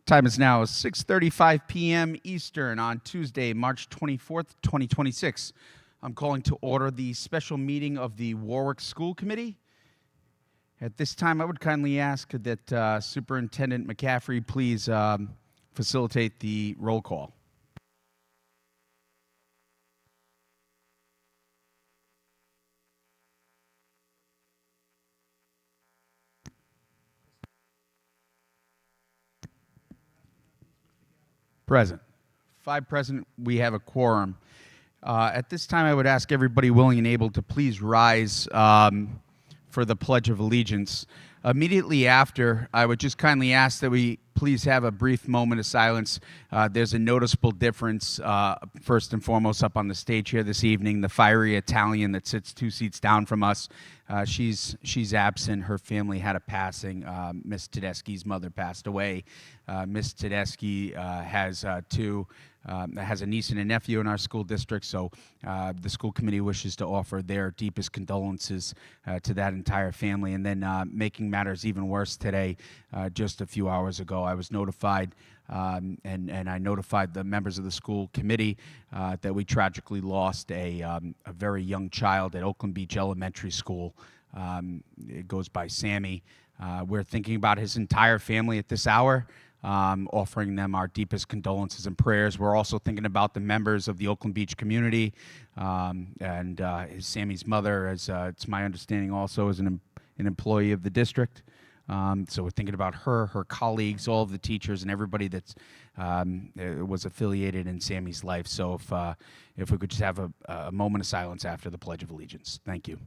Time is now 6:35 p.m. Eastern on Tuesday, March 24th, 2026. I'm calling to order the special meeting of the Warwick School Committee. At this time, I would kindly ask that Superintendent McCaffrey please facilitate the roll call. Present. 5 present. We have a quorum. At this time, I would ask everybody willing and able to please rise for the Pledge of Allegiance. Immediately after, I would just kindly ask that we please have a brief moment of silence. There's a noticeable difference, first and foremost, up on the stage here this evening. The fiery Italian that sits 2 seats down from us, she's absent. Her family had a passing. Miss Tedeschi's mother passed away. Miss Tedeschi has a niece and a nephew in our school district, so the school committee wishes to offer their deepest condolences to that entire family. And then making matters even worse today, just a few hours ago, I was notified, and I notified the members of the school committee that we tragically lost a very young child at Oakland Beach Elementary School. It goes by Sammy. We're thinking about his entire family at this hour, offering them our deepest condolences and prayers. We're also thinking about the members of the Oakland Beach community, and Sammy's mother, as it's my understanding, also is an employee of the district. So we're thinking about her colleagues, all of the teachers, and everybody that's was affiliated in Sammy's life. So if we could just have a moment of silence after the Pledge of Allegiance. Thank you.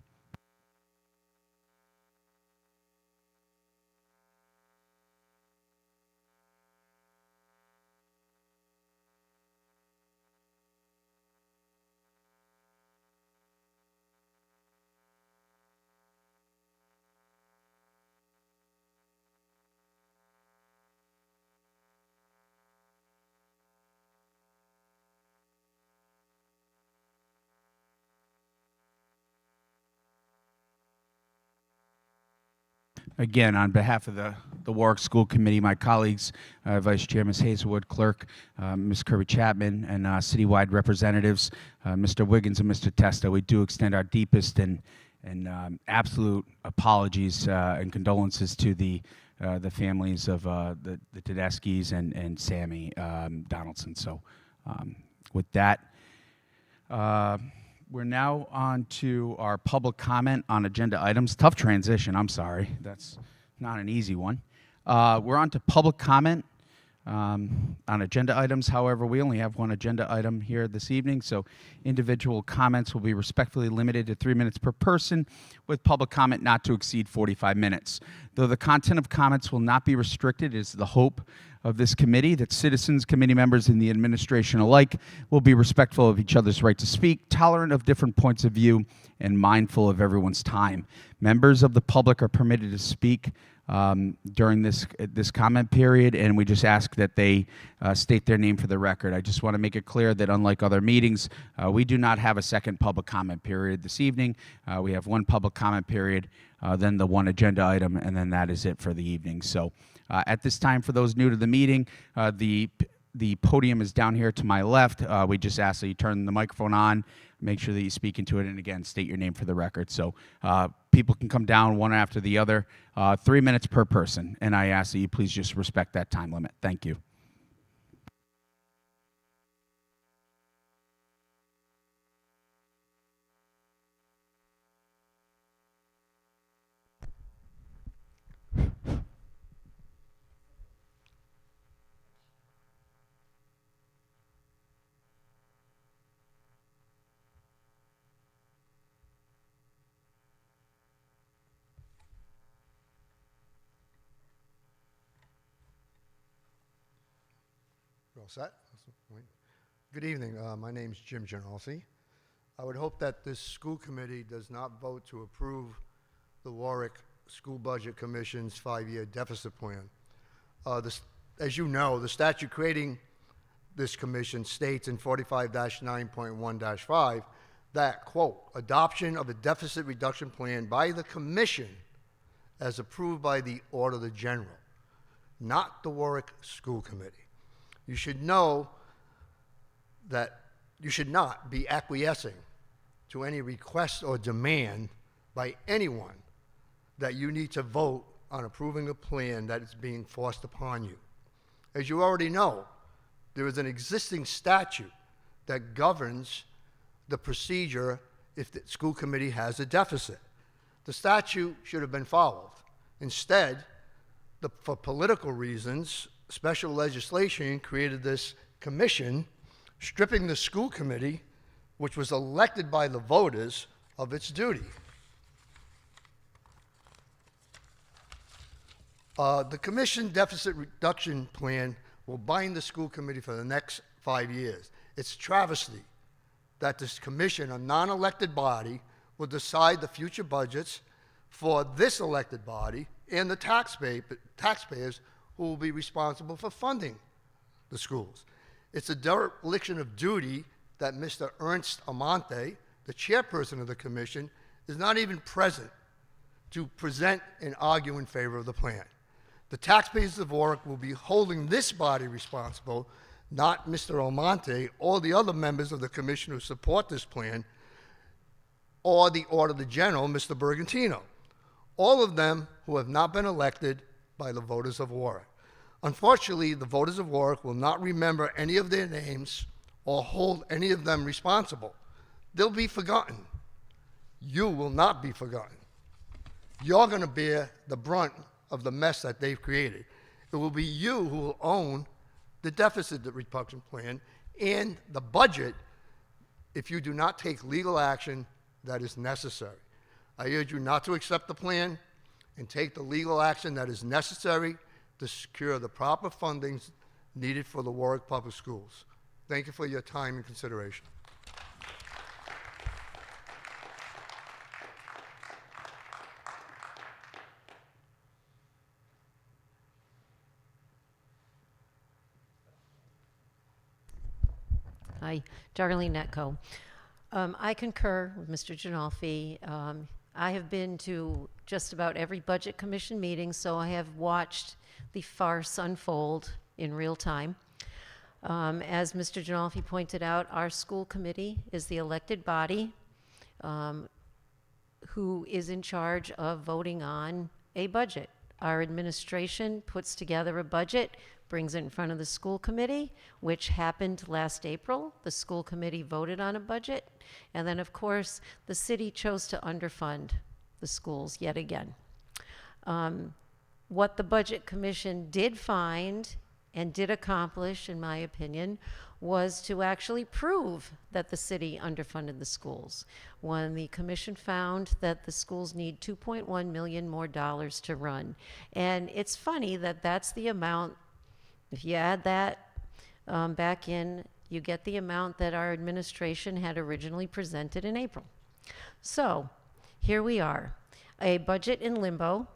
Again, on behalf of the Warwick School Committee, my colleagues, Vice Chair Ms. Hazelwood, Clerk Ms. Kirby-Chapman, and citywide representatives, Mr. Wiggins and Mr. Testa, we do extend our deepest and absolute apologies and condolences to the families of the Tedeschis and Sammy Donaldson. So with that, we're now on to our public comment on agenda items. Tough transition, I'm sorry. That's not an easy one. We're on to public comment on agenda items. However, we only have one agenda item here this evening, so individual comments will be respectfully limited to 3 minutes per person, with public comment not to exceed 45 minutes. Though the content of comments will not be restricted, it is the hope of this committee that citizens, committee members, and the administration alike will be respectful of each other's right to speak, tolerant of different points of view, and mindful of everyone's time. Members of the public are permitted to speak during this comment period, and we just ask that they state their name for the record. I just want to make it clear that unlike other meetings, we do not have a second public comment period this evening. We have one public comment period, then the one agenda item, and then that is it for the evening. So at this time, for those new to the meeting, the podium is down here to my left. We just ask that you turn the microphone on, make sure that you speak into it, and again, state your name for the record. So people can come down one after the other, 3 minutes per person, and I ask that you please just respect that time limit. Thank you. All set? Good evening. My name is Jim Gianolsi. I would hope that this school committee does not vote to approve the Warwick School Budget Commission's 5-year deficit plan. As you know, the statute creating this commission states in 45-9.1-5 that, quote, adoption of a deficit reduction plan by the commission as approved by the Auditor General not the Warwick School Committee. You should know that you should not be acquiescing to any request or demand by anyone that you need to vote on approving a plan that is being forced upon you. As you already know, there is an existing statute that governs the procedure if the school committee has a deficit. The statute should have been followed. Instead, for political reasons, special legislation created this commission, stripping the school committee, which was elected by the voters, of its duty. The commission deficit reduction plan will bind the school committee for the next 5 years. It's a travesty that this commission, a non-elected body, will decide the future budgets for this elected body and the taxpayers who will be responsible for funding the schools. It's a dereliction of duty that Mr. Ernst Amante, the chairperson of the commission, is not even present to present and argue in favor of the plan. The taxpayers of Warwick will be holding this body responsible, not Mr. Almonte or the other members of the commission who support this plan, or the Auditor General, Mr. Bergantino, all of them who have not been elected by the voters of Warwick. Unfortunately, the voters of Warwick will not remember any of their names or hold any of them responsible. They'll be forgotten. You will not be forgotten. You're going to bear the brunt of the mess that they've created. It will be you who will own the deficit reduction plan and the budget if you do not take legal action that is necessary. I urge you not to accept the plan and take the legal action that is necessary to secure the proper fundings needed for the Warwick Public Schools. Thank you for your time and consideration. Hi, Darlene Netco. I concur with Mr. Ginolfi. I have been to just about every Budget Commission meeting, so I have watched the farce unfold in real time. As Mr. Ginolfi pointed out, our school committee is the elected body who is in charge of voting on a budget. Our administration puts together a budget, brings it in front of the school committee, which happened last April. The school committee voted on a budget, and then of course the city chose to underfund the schools yet again. What the Budget Commission did find and did accomplish, in my opinion, was to actually prove that the city underfunded the schools. When the commission found that the schools need $2.1 million more to run. And it's funny that that's the amount. If you add that back in, you get the amount that our administration had originally presented in April. So here we are, a budget in limbo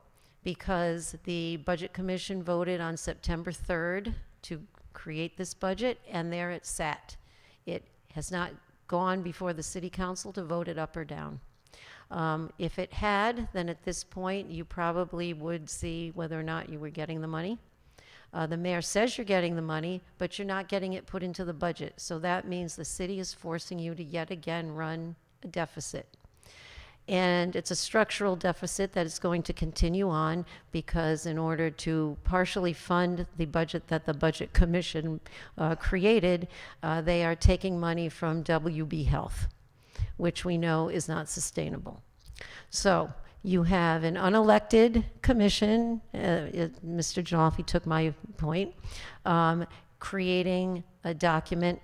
because the Budget Commission voted on September 3rd to create this budget, and there it sat. It has not gone before the City Council to vote it up or down. If it had, then at this point you probably would see whether or not you were getting the money. The mayor says you're getting the money, but you're not getting it put into the budget. So that means the city is forcing you to yet again run a deficit. And it's a structural deficit that is going to continue on because in order to partially fund the budget that the Budget Commission created, they are taking money from WB Health, which we know is not sustainable. So you have an unelected commission, Mr. Ginolfi took my point, creating a document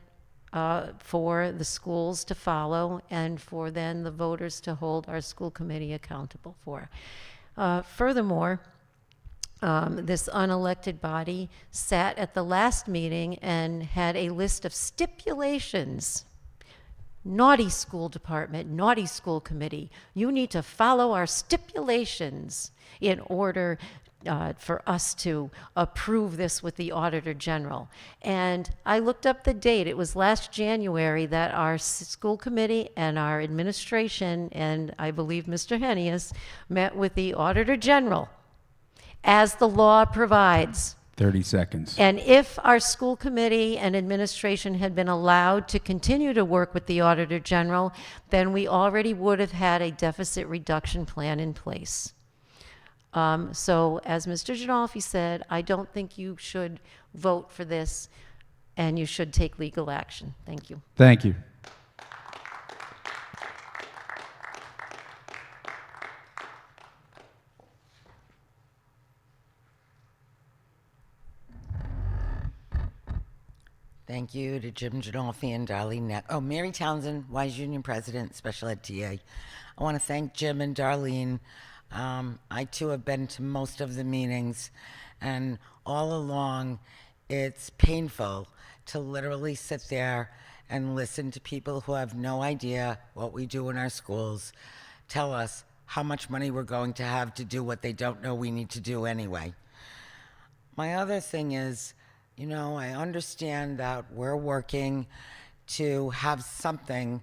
for the schools to follow and for then the voters to hold our school committee accountable for. Furthermore, this unelected body sat at the last meeting and had a list of stipulations. Naughty school department, naughty school committee, you need to follow our stipulations in order for us to approve this with the Auditor General. And I looked up the date. It was last January that our school committee and our administration, and I believe Mr. Hennius, met with the Auditor General, as the law provides. 30 seconds. And if our school committee and administration had been allowed to continue to work with the Auditor General, then we already would have had a deficit reduction plan in place. So as Mr. Ginolfi said, I don't think you should vote for this, and you should take legal action. Thank you. Thank you. Thank you to Jim Ginolfi and Darlene Neck. Oh, Mary Townsend, Wise Union President, Special Ed TA. I want to thank Jim and Darlene. I too have been to most of the meetings, and all along, it's painful to literally sit there and listen to people who have no idea what we do in our schools tell us how much money we're going to have to do what they don't know we need to do anyway. My other thing is, you know, I understand that we're working to have something,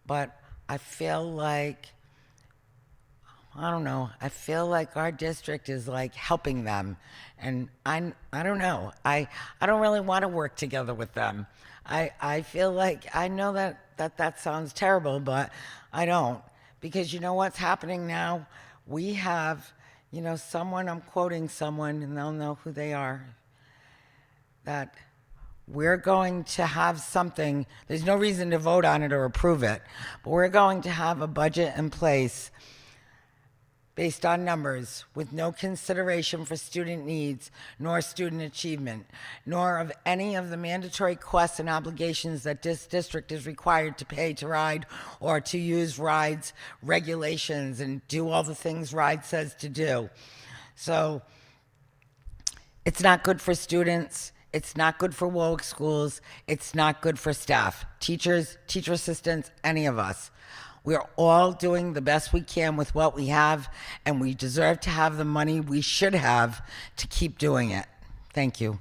but I feel like, I don't know, I feel like our district is like helping them. And I don't know, I don't really want to work together with them. I feel like, I know that sounds terrible, but I don't. Because you know what's happening now? We have, you know, someone, I'm quoting someone, and they'll know who they are, that we're going to have something, there's no reason to vote on it or approve it, but we're going to have a budget in place based on numbers with no consideration for student needs nor student achievement, nor of any of the mandatory costs and obligations that this district is required to pay to ride or to use rides regulations and do all the things RIDE says to do. So it's not good for students. It's not good for Warwick schools. It's not good for staff, teachers, teacher assistants, any of us. We're all doing the best we can with what we have, and we deserve to have the money we should have to keep doing it. Thank you.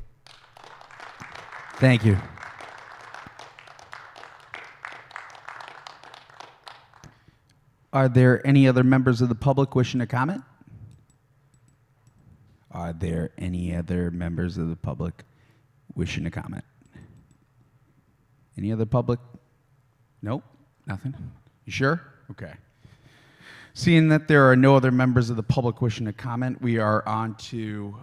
Thank you. Are there any other members of the public wishing to comment? Are there any other members of the public wishing to comment? Any other public? Nope, nothing. You sure? Okay. Seeing that there are no other members of the public wishing to comment, we are on to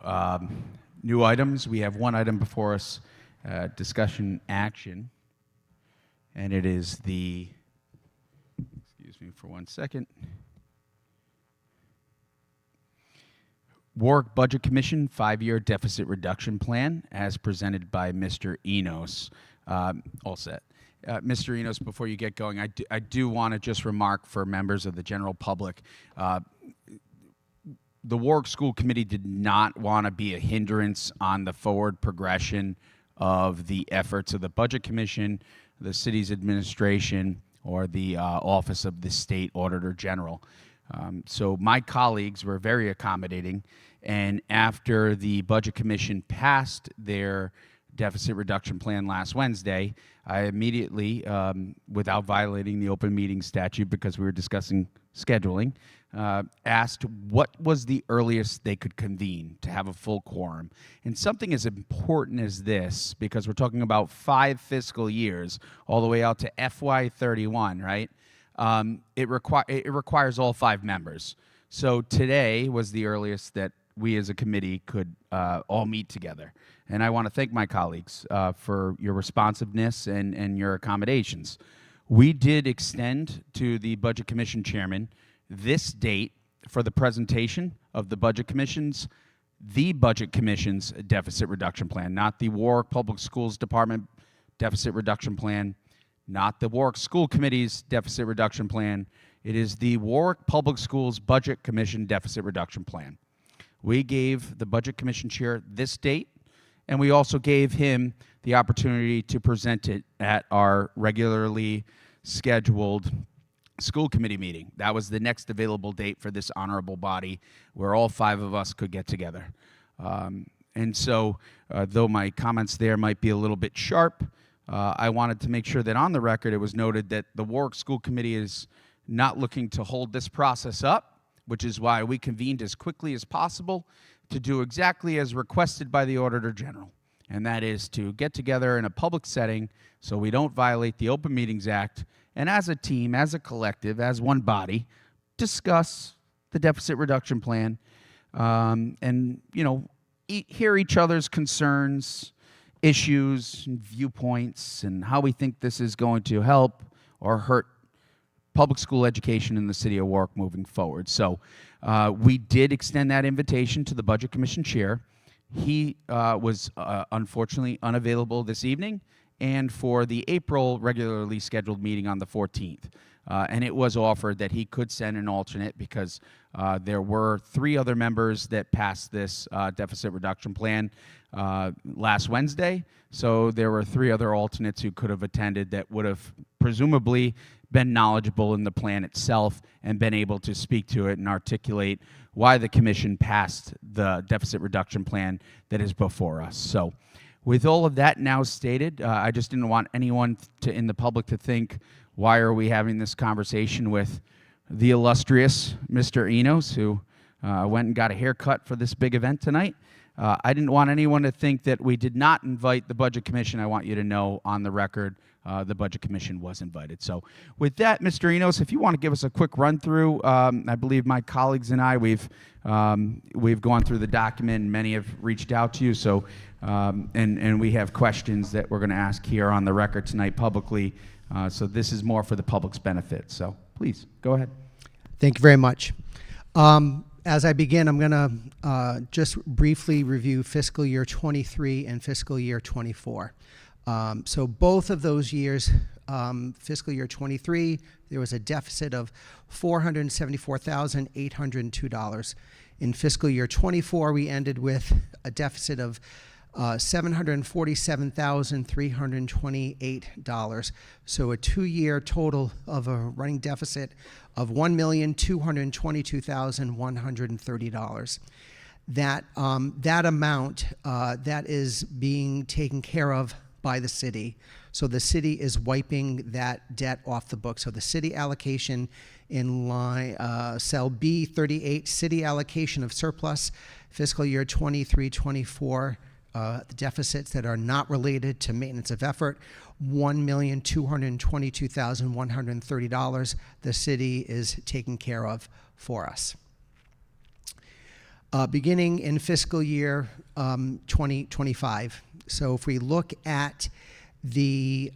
new items. We have one item before us, discussion action, and it is the, excuse me for 1 second, Warwick Budget Commission 5-year deficit reduction plan as presented by Mr. Enos. All set. Mr. Enos, before you get going, I do want to just remark for members of the general public, the Warwick School Committee did not want to be a hindrance on the forward progression of the efforts of the Budget Commission, the city's administration, or the Office of the State Auditor General. So my colleagues were very accommodating, and after the Budget Commission passed their deficit reduction plan last Wednesday, I immediately, without violating the open meeting statute because we were discussing scheduling, asked what was the earliest they could convene to have a full quorum. And something as important as this, because we're talking about 5 fiscal years all the way out to FY31, right? It requires all 5 members. So today was the earliest that we as a committee could all meet together. And I want to thank my colleagues for your responsiveness and your accommodations. We did extend to the Budget Commission Chairman this date for the presentation of the Budget Commission's deficit reduction plan, not the Warwick Public Schools Department deficit reduction plan, not the Warwick School Committee's deficit reduction plan. It is the Warwick Public Schools Budget Commission deficit reduction plan. We gave the Budget Commission Chair this date, and we also gave him the opportunity to present it at our regularly scheduled school committee meeting. That was the next available date for this honorable body where all 5 of us could get together. And so, though my comments there might be a little bit sharp, I wanted to make sure that on the record it was noted that the Warwick School Committee is not looking to hold this process up. which is why we convened as quickly as possible to do exactly as requested by the Auditor General, and that is to get together in a public setting so we don't violate the Open Meetings Act, and as a team, as a collective, as one body, discuss the deficit reduction plan, and, you know, hear each other's concerns, issues, and viewpoints, and how we think this is going to help or hurt public school education in the city of Warwick moving forward. So we did extend that invitation to the Budget Commission chair. He was unfortunately unavailable this evening and for the April regularly scheduled meeting on the 14th. And it was offered that he could send an alternate because there were 3 other members that passed this deficit reduction plan last Wednesday. So there were 3 other alternates who could have attended that would have presumably been knowledgeable in the plan itself and been able to speak to it and articulate why the commission passed the deficit reduction plan that is before us. So with all of that now stated, I just didn't want anyone in the public to think, why are we having this conversation with the illustrious Mr. Enos, who went and got a haircut for this big event tonight. I didn't want anyone to think that we did not invite the Budget Commission. I want you to know on the record the Budget Commission was invited. So with that, Mr. Enos, if you want to give us a quick run through, I believe my colleagues and I, we've gone through the document, and many have reached out to you. So and we have questions that we're going to ask here on the record tonight publicly. So this is more for the public's benefit. So please, go ahead. Thank you very much. As I begin, I'm going to just briefly review fiscal year 23 and fiscal year 24. So both of those years, fiscal year 23, there was a deficit of $474,802. In fiscal year 24, we ended with a deficit of $747,328. So a 2-year total of a running deficit of $1,222,130. That amount that is being taken care of by the city. So the city is wiping that debt off the books. So the city allocation in line cell B38, city allocation of surplus, fiscal year 23-24. The deficits that are not related to maintenance of effort, $1,222,130. The city is taking care of for us. Beginning in fiscal year 2025. So if we look at the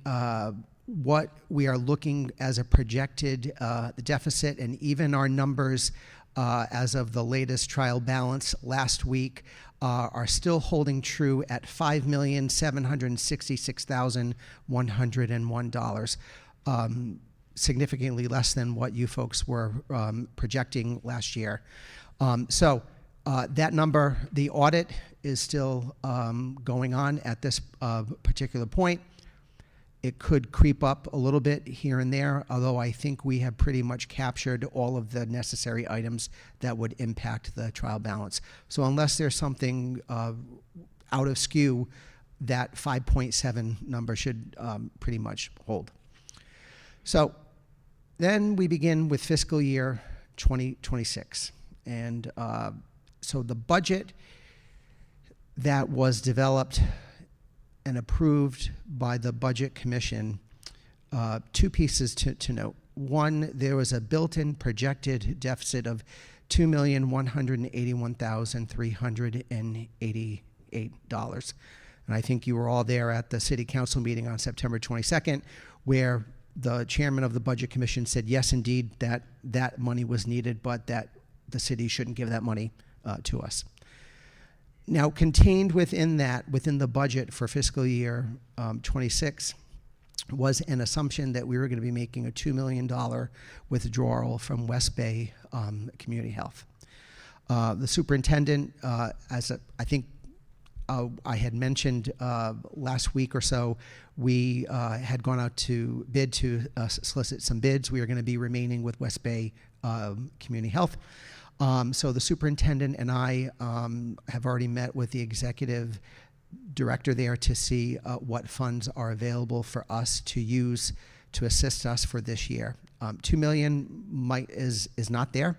what we are looking as a projected the deficit, and even our numbers as of the latest trial balance last week are still holding true at $5,766,101, significantly less than what you folks were projecting last year. So that number, the audit is still going on at this particular point. It could creep up a little bit here and there, although I think we have pretty much captured all of the necessary items that would impact the trial balance. So unless there's something out of skew, that 5.7 number should pretty much hold. So then we begin with fiscal year 2026. And so the budget that was developed and approved by the Budget Commission, 2 pieces to note. One, there was a built-in projected deficit of $2,181,388. And I think you were all there at the City Council meeting on September 22nd, where the chairman of the Budget Commission said, yes, indeed, that money was needed, but that the city shouldn't give that money to us. Now, contained within the budget for fiscal year 26 was an assumption that we were going to be making a $2 million withdrawal from West Bay Community Health. The superintendent, I think I had mentioned last week or so, we had gone out to bid to solicit some bids. We are going to be remaining with West Bay Community Health. So the superintendent and I have already met with the executive director there to see what funds are available for us to use to assist us for this year. $2 million is not there.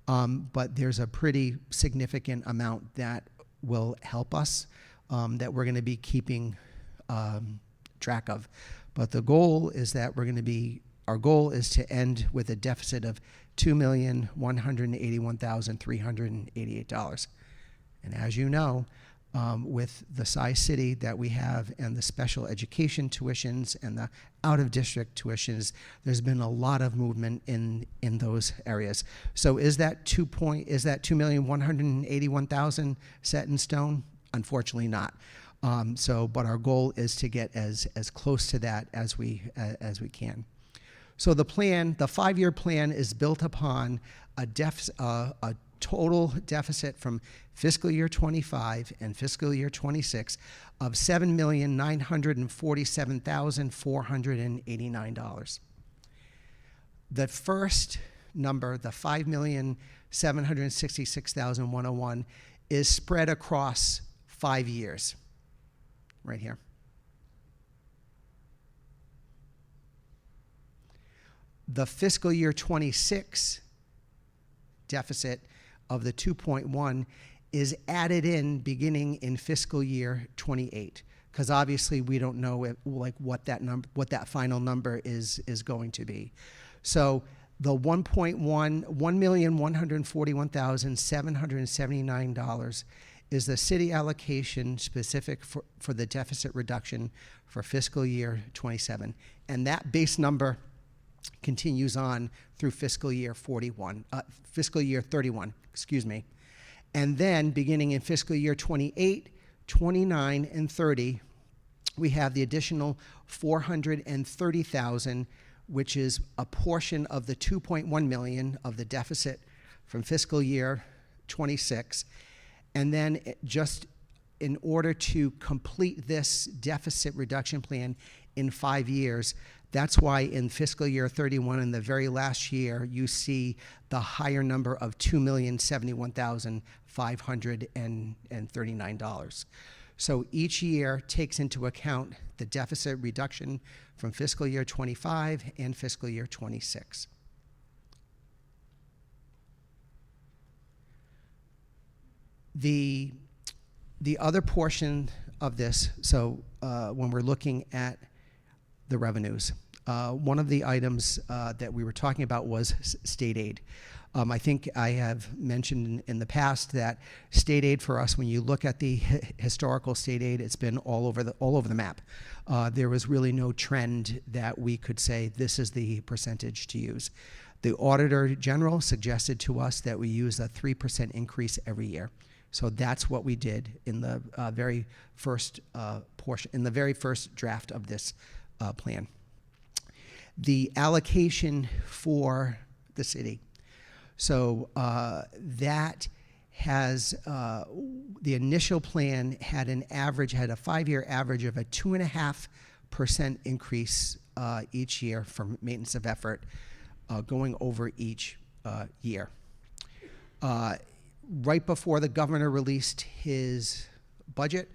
But there's a pretty significant amount that will help us that we're going to be keeping track of. But the goal is that our goal is to end with a deficit of $2,181,388. And as you know, with the size city that we have and the special education tuitions and the out-of-district tuitions, there's been a lot of movement in those areas. So is that $2,181,000 set in stone? Unfortunately not. But our goal is to get as close to that as we can. So the 5-year plan is built upon a total deficit from fiscal year 25 and fiscal year 26 of $7,947,489. The first number, the $5,766,101, is spread across 5 years, right here. The fiscal year 26 deficit of the 2.1 is added in beginning in fiscal year 28, because obviously we don't know what that final number is going to be. So the $1,141,779 is the city allocation specific for the deficit reduction for fiscal year 27, and that base number continues on through fiscal year 31, excuse me. And then beginning in fiscal year 28, 29, and 30, we have the additional $430,000, which is a portion of the $2.1 million of the deficit from fiscal year 26. And then just in order to complete this deficit reduction plan in 5 years, that's why in fiscal year 31, in the very last year, you see the higher number of $2,071,539. So each year takes into account the deficit reduction from fiscal year 25 and fiscal year 26. The other portion of this, so when we're looking at the revenues, one of the items that we were talking about was state aid. I think I have mentioned in the past that state aid for us, when you look at the historical state aid, it's been all over the map. There was really no trend that we could say this is the percentage to use. The Auditor General suggested to us that we use a 3% increase every year. So that's what we did in the very first portion, in the very first draft of this plan. The allocation for the city. So that has, the initial plan had a 5-year average of a 2.5% increase each year for maintenance of effort going over each year. Right before the governor released his budget,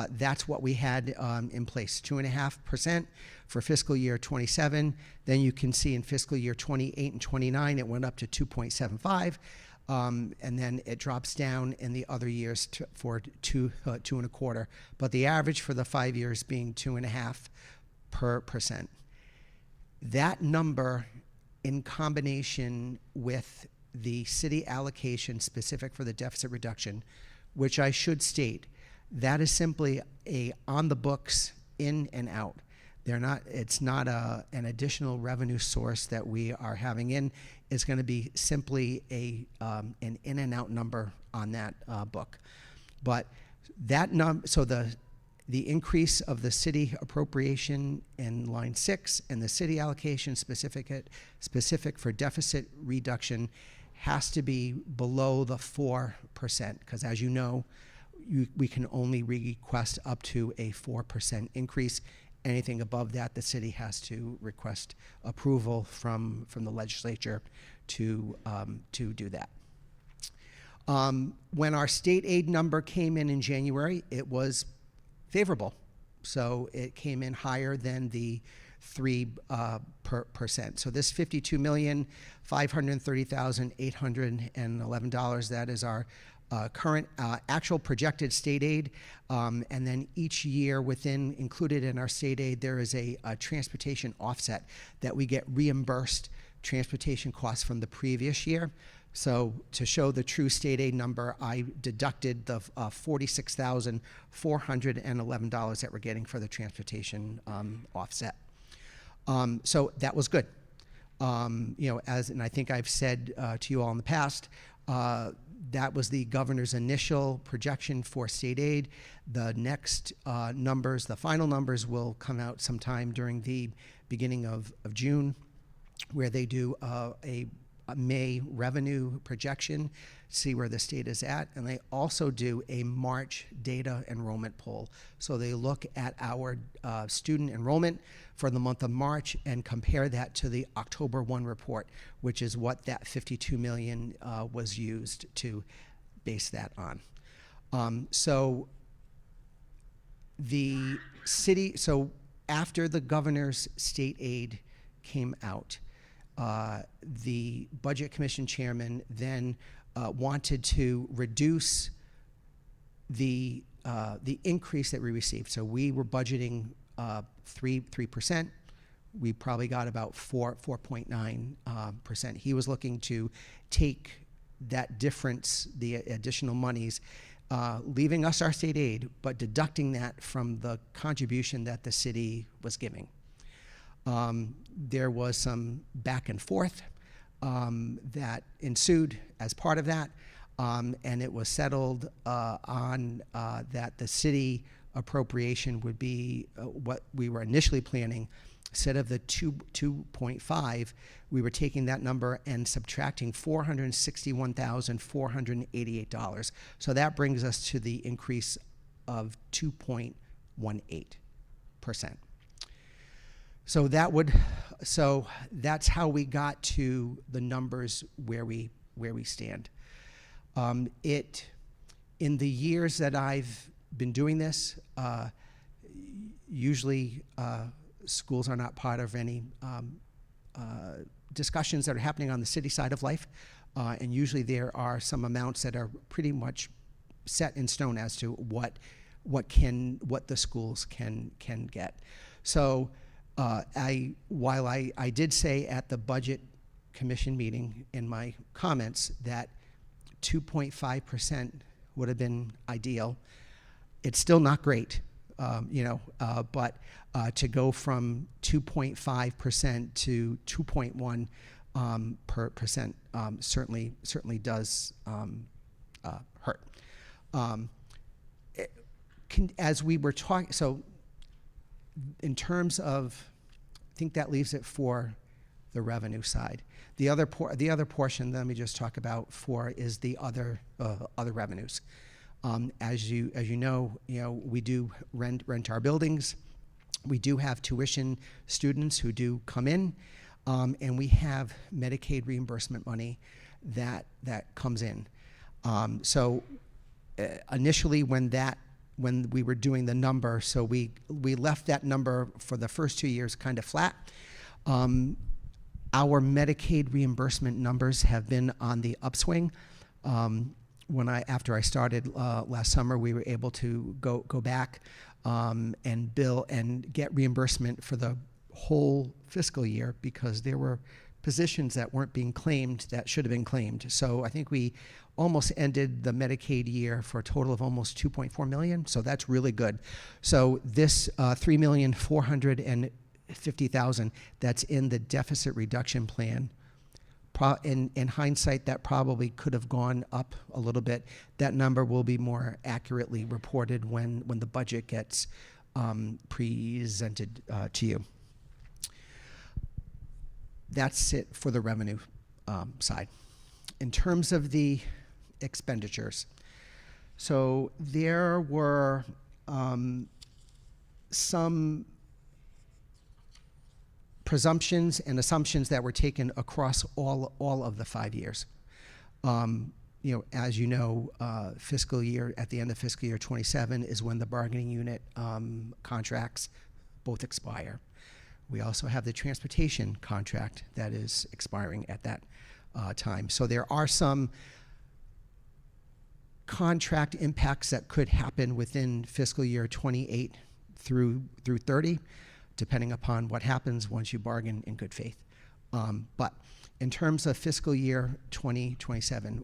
that's what we had in place, 2.5% for fiscal year 27. Then you can see in fiscal year 28 and 29, it went up to 2.75. And then it drops down in the other years for 2.25. But the average for the 5 years being 2.5%. That number, in combination with the city allocation specific for the deficit reduction, which I should state, that is simply a on the books, in and out. It's not an additional revenue source that we are having in. It's going to be simply an in and out number on that book. But that so the increase of the city appropriation in line 6 and the city allocation specific for deficit reduction has to be below the 4%, because as you know, we can only request up to a 4% increase. Anything above that, the city has to request approval from the legislature to do that. When our state aid number came in January, it was favorable. So it came in higher than the 3%. So this $52,530,811, that is our current actual projected state aid, and then each year included in our state aid, there is a transportation offset that we get reimbursed transportation costs from the previous year. So to show the true state aid number, I deducted the $46,411 that we're getting for the transportation offset. So that was good. And I think I've said to you all in the past, that was the governor's initial projection for state aid. The next numbers, the final numbers, will come out sometime during the beginning of June, where they do a May revenue projection, see where the state is at, and they also do a March data enrollment poll. So they look at our student enrollment for the month of March and compare that to the October 1 report, which is what that $52 million was used to base that on. So the city, so after the governor's state aid came out, the Budget Commission chairman then wanted to reduce the increase that we received. So we were budgeting 3%. We probably got about 4.9%. He was looking to take that difference, the additional monies, leaving us our state aid, but deducting that from the contribution that the city was giving. There was some back and forth that ensued as part of that, and it was settled on that the city appropriation would be what we were initially planning. Instead of the 2.5, we were taking that number and subtracting $461,488. So that brings us to the increase of 2.18%. So that's how we got to the numbers where we stand. In the years that I've been doing this, usually schools are not part of any discussions that are happening on the city side of life, and usually there are some amounts that are pretty much set in stone as to what the schools can get. So. While I did say at the Budget Commission meeting in my comments that 2.5% would have been ideal, it's still not great, but to go from 2.5% to 2.1% certainly does hurt. As we were talking, so in terms of, I think that leaves it for the revenue side. The other portion, let me just talk about is the other revenues. As you know, we do rent our buildings. We do have tuition students who do come in, and we have Medicaid reimbursement money that comes in. So initially, when we were doing the number, so we left that number for the first 2 years kind of flat. Our Medicaid reimbursement numbers have been on the upswing. After I started last summer, we were able to go back and bill and get reimbursement for the whole fiscal year because there were positions that weren't being claimed that should have been claimed. So I think we almost ended the Medicaid year for a total of almost $2.4 million. So that's really good. So this $3,450,000 that's in the deficit reduction plan, in hindsight, that probably could have gone up a little bit. That number will be more accurately reported when the budget gets presented to you. That's it for the revenue side. In terms of the expenditures, so there were some presumptions and assumptions that were taken across all of the 5 years. As you know, at the end of fiscal year 27 is when the bargaining unit contracts both expire. We also have the transportation contract that is expiring at that time. So there are some contract impacts that could happen within fiscal year 28 through 30, depending upon what happens once you bargain in good faith. But in terms of fiscal year 2027,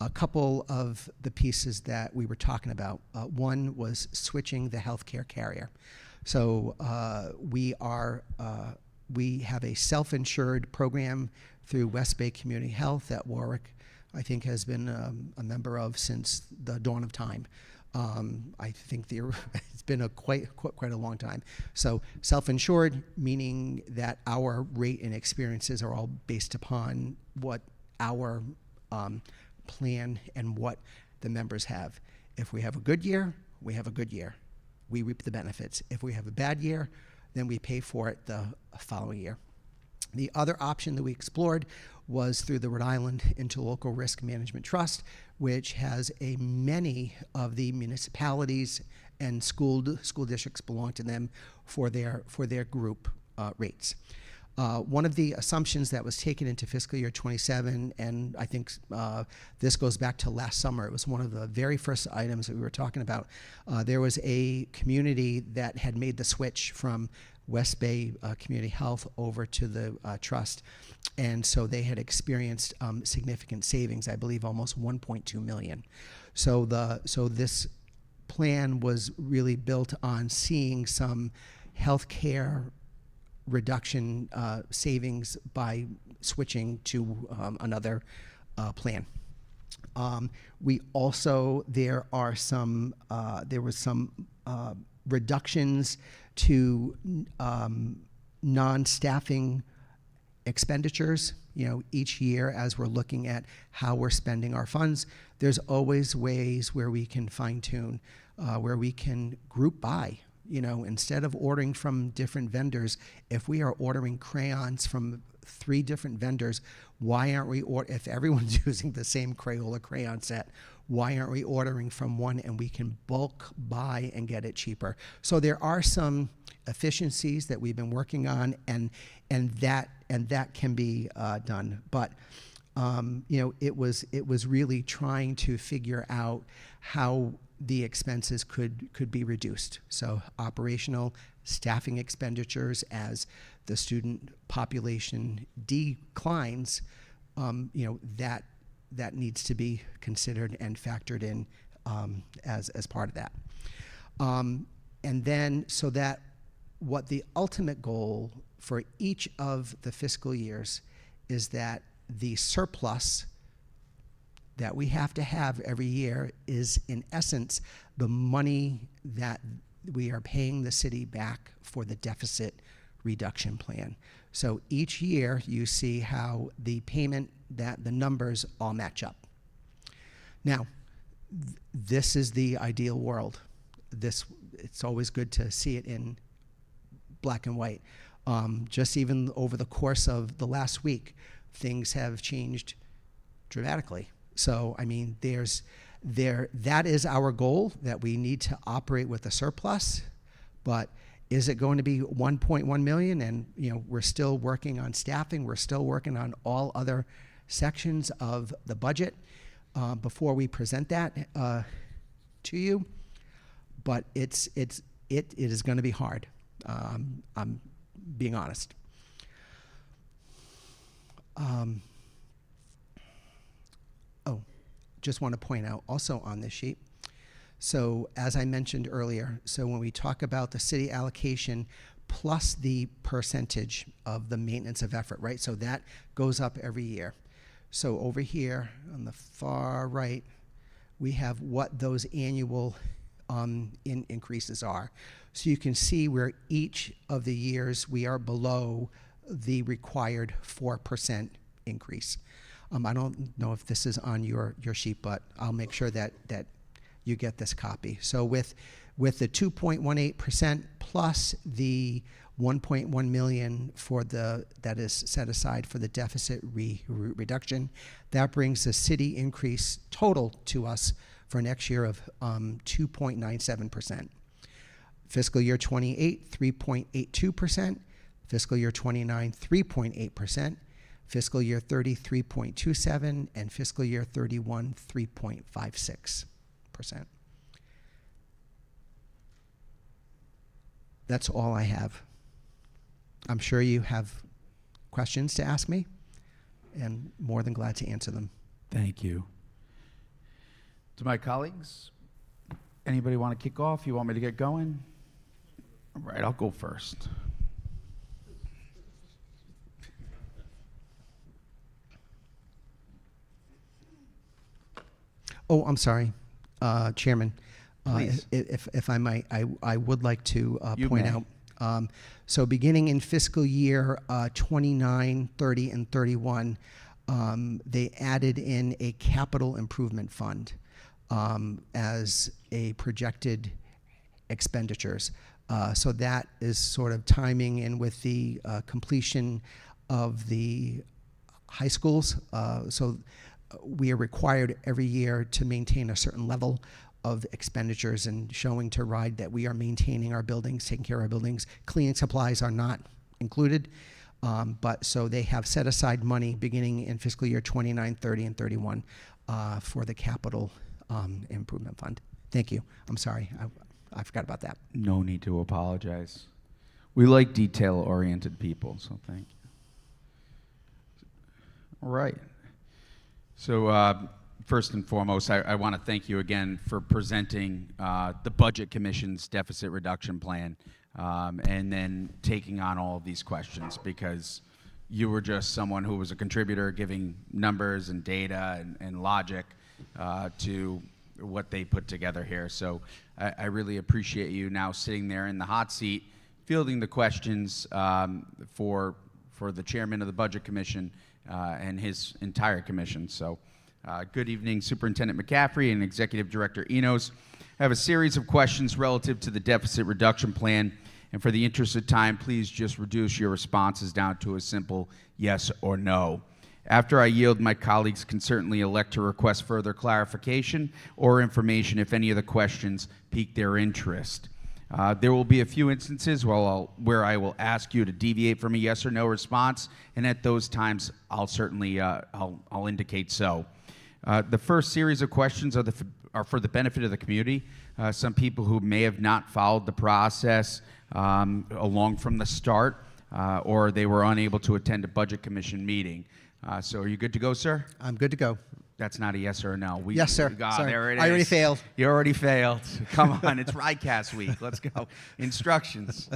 a couple of the pieces that we were talking about, one was switching the healthcare carrier. So we have a self-insured program through West Bay Community Health that Warwick, I think, has been a member of since the dawn of time. I think it's been quite a long time. So self-insured, meaning that our rate and experiences are all based upon what our plan and what the members have. If we have a good year, we have a good year. We reap the benefits. If we have a bad year, then we pay for it the following year. The other option that we explored was through the Rhode Island Interlocal Risk Management Trust, which has many of the municipalities and school districts belong to them for their group rates. One of the assumptions that was taken into fiscal year 27, and I think this goes back to last summer, it was one of the very first items that we were talking about. There was a community that had made the switch from West Bay Community Health over to the trust, and so they had experienced significant savings, I believe almost 1.2 million. So this plan was really built on seeing some healthcare reduction savings by switching to another plan. We also, there was some reductions to non-staffing expenditures. You know, each year as we're looking at how we're spending our funds, there's always ways where we can fine tune, where we can group buy. You know, instead of ordering from different vendors, if we are ordering crayons from 3 different vendors, why aren't we, if everyone's using the same Crayola crayon set, why aren't we ordering from one and we can bulk buy and get it cheaper? So there are some efficiencies that we've been working on, and that can be done. But you know, it was really trying to figure out how the expenses could be reduced. So operational, staffing expenditures as the student population declines, you know, that needs to be considered and factored in as part of that. And then, so that what the ultimate goal for each of the fiscal years is that the surplus that we have to have every year is, in essence, the money that we are paying the city back for the deficit reduction plan. So each year you see how the payment, that the numbers all match up. Now, this is the ideal world. It's always good to see it in black and white. Just even over the course of the last week, things have changed dramatically. So, I mean, that is our goal, that we need to operate with a surplus, but is it going to be 1.1 million? And, you know, we're still working on staffing. We're still working on all other sections of the budget before we present that to you. But it is going to be hard. I'm being honest. Just want to point out also on this sheet. So as I mentioned earlier, so when we talk about the city allocation plus the percentage of the maintenance of effort, right? So that goes up every year. So over here on the far right, we have what those annual increases are. So you can see where each of the years we are below the required 4% increase. I don't know if this is on your sheet, but I'll make sure that you get this copy. So with the 2.18% plus the 1.1 million that is set aside for the deficit reduction, that brings the city increase total to us for next year of 2.97%. Fiscal year 28, 3.82%. Fiscal year 29, 3.8%. Fiscal year 30, 3.27%. And fiscal year 31, 3.56%. That's all I have. I'm sure you have questions to ask me, and more than glad to answer them. Thank you. To my colleagues, anybody want to kick off? You want me to get going? All right, I'll go first. Oh, I'm sorry, Chairman. Please. If I might, I would like to You point may. out. So beginning in fiscal year 29, 30, and 31, they added in a capital improvement fund as a projected expenditures. So that is sort of timing in with the completion of the high schools. So we are required every year to maintain a certain level of expenditures and showing to RIDE that we are maintaining our buildings, taking care of our buildings. Cleaning supplies are not included, but so they have set aside money beginning in fiscal year 29, 30, and 31 for the capital improvement fund. Thank you. I'm sorry, I forgot about that. No need to apologize. We like detail-oriented people, so thank you. All right. So first and foremost, I want to thank you again for presenting the Budget Commission's deficit reduction plan and then taking on all of these questions, because you were just someone who was a contributor giving numbers and data and logic to what they put together here. So I really appreciate you now sitting there in the hot seat, fielding the questions for the chairman of the Budget Commission and his entire commission. So good evening, Superintendent McCaffrey and Executive Director Enos. I have a series of questions relative to the deficit reduction plan, and for the interest of time, please just reduce your responses down to a simple yes or no. After I yield, my colleagues can certainly elect to request further clarification or information if any of the questions pique their interest. There will be a few instances where I will ask you to deviate from a yes or no response, and at those times, I'll certainly I'll indicate so. The first series of questions are for the benefit of the community. Some people who may have not followed the process along from the start, or they were unable to attend a Budget Commission meeting. So are you good to go, sir? I'm good to go. That's not a yes or a no. Yes, sir. Sorry. There it is. I already failed. You already failed. Come on, it's RIDEcast week. Let's go. Instructions.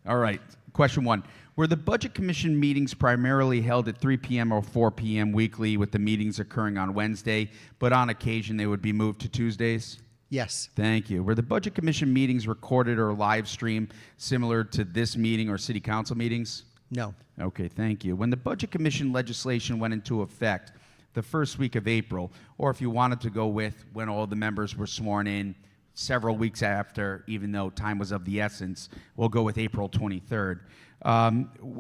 All right, question one. Were the Budget Commission meetings primarily held at 3 p.m. or 4 p.m. weekly, with the meetings occurring on Wednesday, but on occasion they would be moved to Tuesdays? Yes. Thank you. Were the Budget Commission meetings recorded or live streamed similar to this meeting or City Council meetings? No. Okay, thank you. When the Budget Commission legislation went into effect the first week of April, or if you wanted to go with when all the members were sworn in several weeks after, even though time was of the essence, we'll go with April 23rd.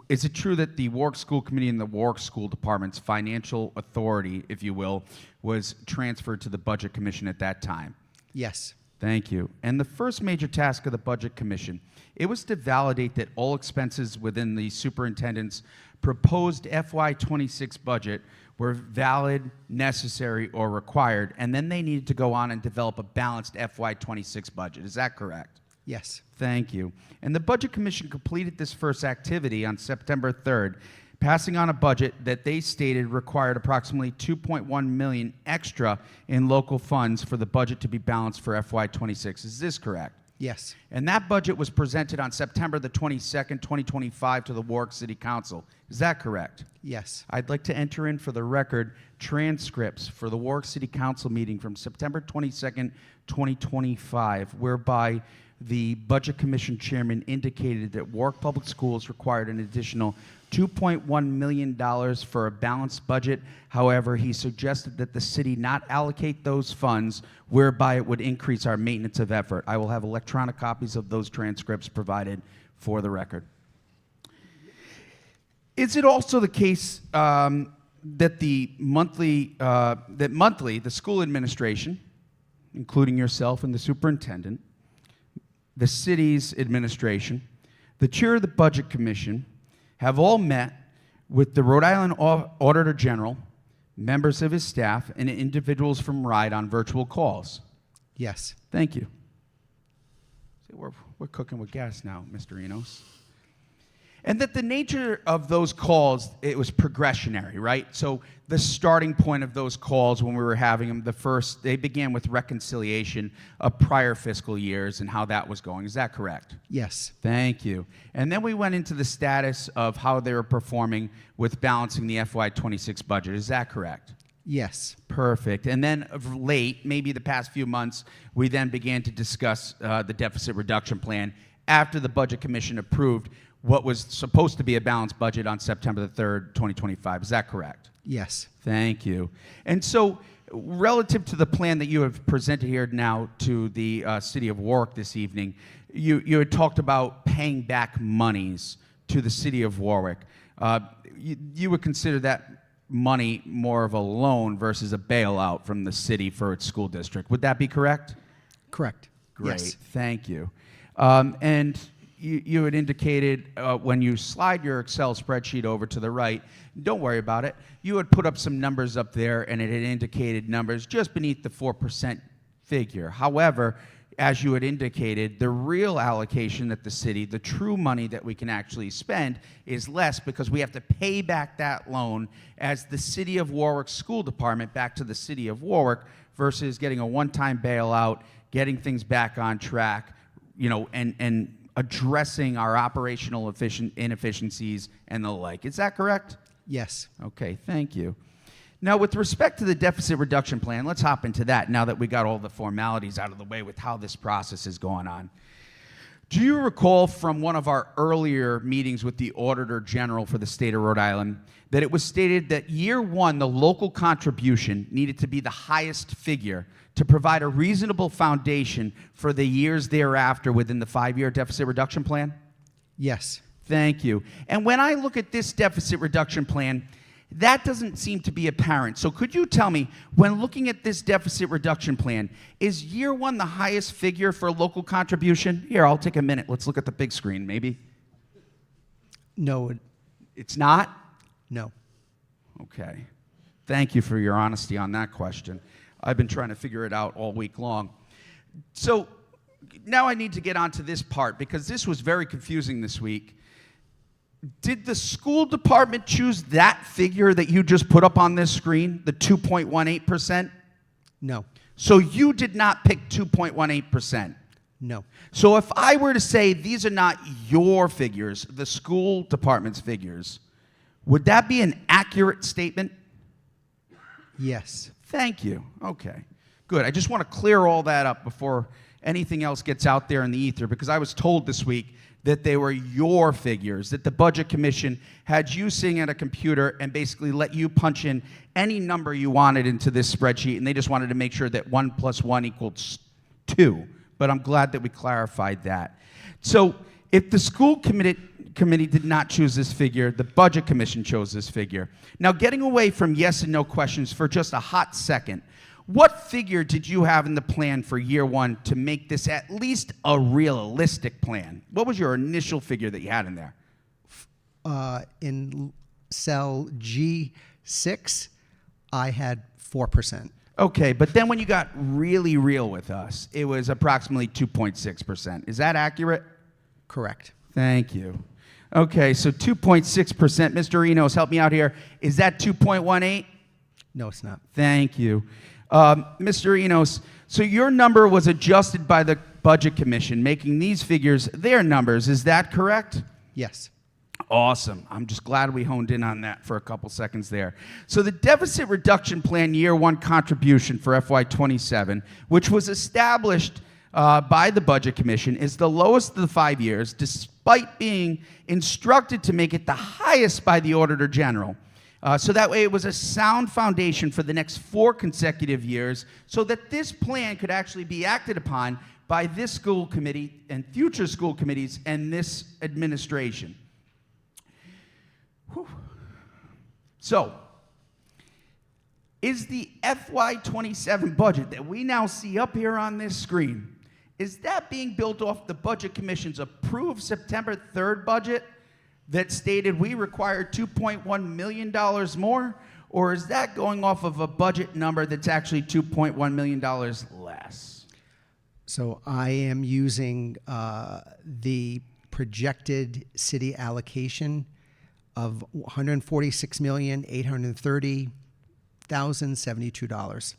Is it true that the Warwick School Committee and the Warwick School Department's financial authority, if you will, was transferred to the Budget Commission at that time? Yes. Thank you. And the first major task of the Budget Commission, it was to validate that all expenses within the superintendent's proposed FY26 budget were valid, necessary, or required, and then they needed to go on and develop a balanced FY26 budget. Is that correct? Yes. Thank you. And the Budget Commission completed this first activity on September 3rd, passing on a budget that they stated required approximately $2.1 million extra in local funds for the budget to be balanced for FY26. Is this correct? Yes. And that budget was presented on September the 22nd, 2025 to the Warwick City Council. Is that correct? Yes. I'd like to enter in for the record transcripts for the Warwick City Council meeting from September 22nd, 2025, whereby the Budget Commission chairman indicated that Warwick Public Schools required an additional $2.1 million for a balanced budget. However, he suggested that the city not allocate those funds, whereby it would increase our maintenance of effort. I will have electronic copies of those transcripts provided for the record. Is it also the case that the monthly, the school administration, including yourself and the superintendent, the city's administration, the chair of the Budget Commission, have all met with the Rhode Island Auditor General, members of his staff, and individuals from RIDE on virtual calls. Yes. Thank you. See, we're cooking with gas now, Mr. Enos. And that the nature of those calls, it was progressionary, right? So the starting point of those calls when we were having them, they began with reconciliation of prior fiscal years and how that was going. Is that correct? Yes. Thank you. And then we went into the status of how they were performing with balancing the FY26 budget. Is that correct? Yes. Perfect. And then of late, maybe the past few months, we then began to discuss the deficit reduction plan after the Budget Commission approved what was supposed to be a balanced budget on September the 3rd, 2025. Is that correct? Yes. Thank you. And so, relative to the plan that you have presented here now to the city of Warwick this evening, you had talked about paying back monies to the city of Warwick. You would consider that money more of a loan versus a bailout from the city for its school district. Would that be correct? Correct. Great. Yes. Thank you. And you had indicated when you slide your Excel spreadsheet over to the right, don't worry about it, you had put up some numbers up there and it had indicated numbers just beneath the 4% figure. However, as you had indicated, the real allocation that the city, the true money that we can actually spend is less because we have to pay back that loan as the City of Warwick School Department back to the City of Warwick versus getting a one-time bailout, getting things back on track, and addressing our operational inefficiencies and the like. Is that correct? Yes. Okay, thank you. Now, with respect to the deficit reduction plan, let's hop into that now that we got all the formalities out of the way with how this process is going on. Do you recall from one of our earlier meetings with the Auditor General for the state of Rhode Island that it was stated that year one, the local contribution needed to be the highest figure to provide a reasonable foundation for the years thereafter within the 5-year deficit reduction plan? Yes. Thank you. And when I look at this deficit reduction plan, that doesn't seem to be apparent. So could you tell me, when looking at this deficit reduction plan, is year one the highest figure for local contribution? Here, I'll take a minute. Let's look at the big screen, maybe. No. It's not? No. Okay. Thank you for your honesty on that question. I've been trying to figure it out all week long. So now I need to get on to this part because this was very confusing this week. Did the school department choose that figure that you just put up on this screen, the 2.18%? No. So you did not pick 2.18%? No. So if I were to say these are not your figures, the school department's figures, would that be an accurate statement? Yes. Thank you. Okay. Good. I just want to clear all that up before anything else gets out there in the ether, because I was told this week that they were your figures, that the Budget Commission had you sitting at a computer and basically let you punch in any number you wanted into this spreadsheet, and they just wanted to make sure that 1 + 1 equals 2. But I'm glad that we clarified that. So if the school committee did not choose this figure, the Budget Commission chose this figure. Now, getting away from yes and no questions for just a hot second, what figure did you have in the plan for year one to make this at least a realistic plan? What was your initial figure that you had in there? In cell G6, I had 4%. Okay, but then when you got really real with us, it was approximately 2.6%. Is that accurate? Correct. Thank you. Okay, so 2.6%. Mr. Enos, help me out here. Is that 2.18? No, it's not. Thank you. Mr. Enos, so your number was adjusted by the Budget Commission, making these figures their numbers. Is that correct? Yes. Awesome. I'm just glad we honed in on that for a couple seconds there. So the deficit reduction plan year one contribution for FY27, which was established by the Budget Commission, is the lowest of the 5 years, despite being instructed to make it the highest by the Auditor General. So that way it was a sound foundation for the next 4 consecutive years so that this plan could actually be acted upon by this school committee and future school committees and this administration. Whew. So, is the FY27 budget that we now see up here on this screen is that being built off the Budget Commission's approved September 3rd budget that stated we require $2.1 million more? Or is that going off of a budget number that's actually $2.1 million less? So I am using the projected city allocation of $146,830,072.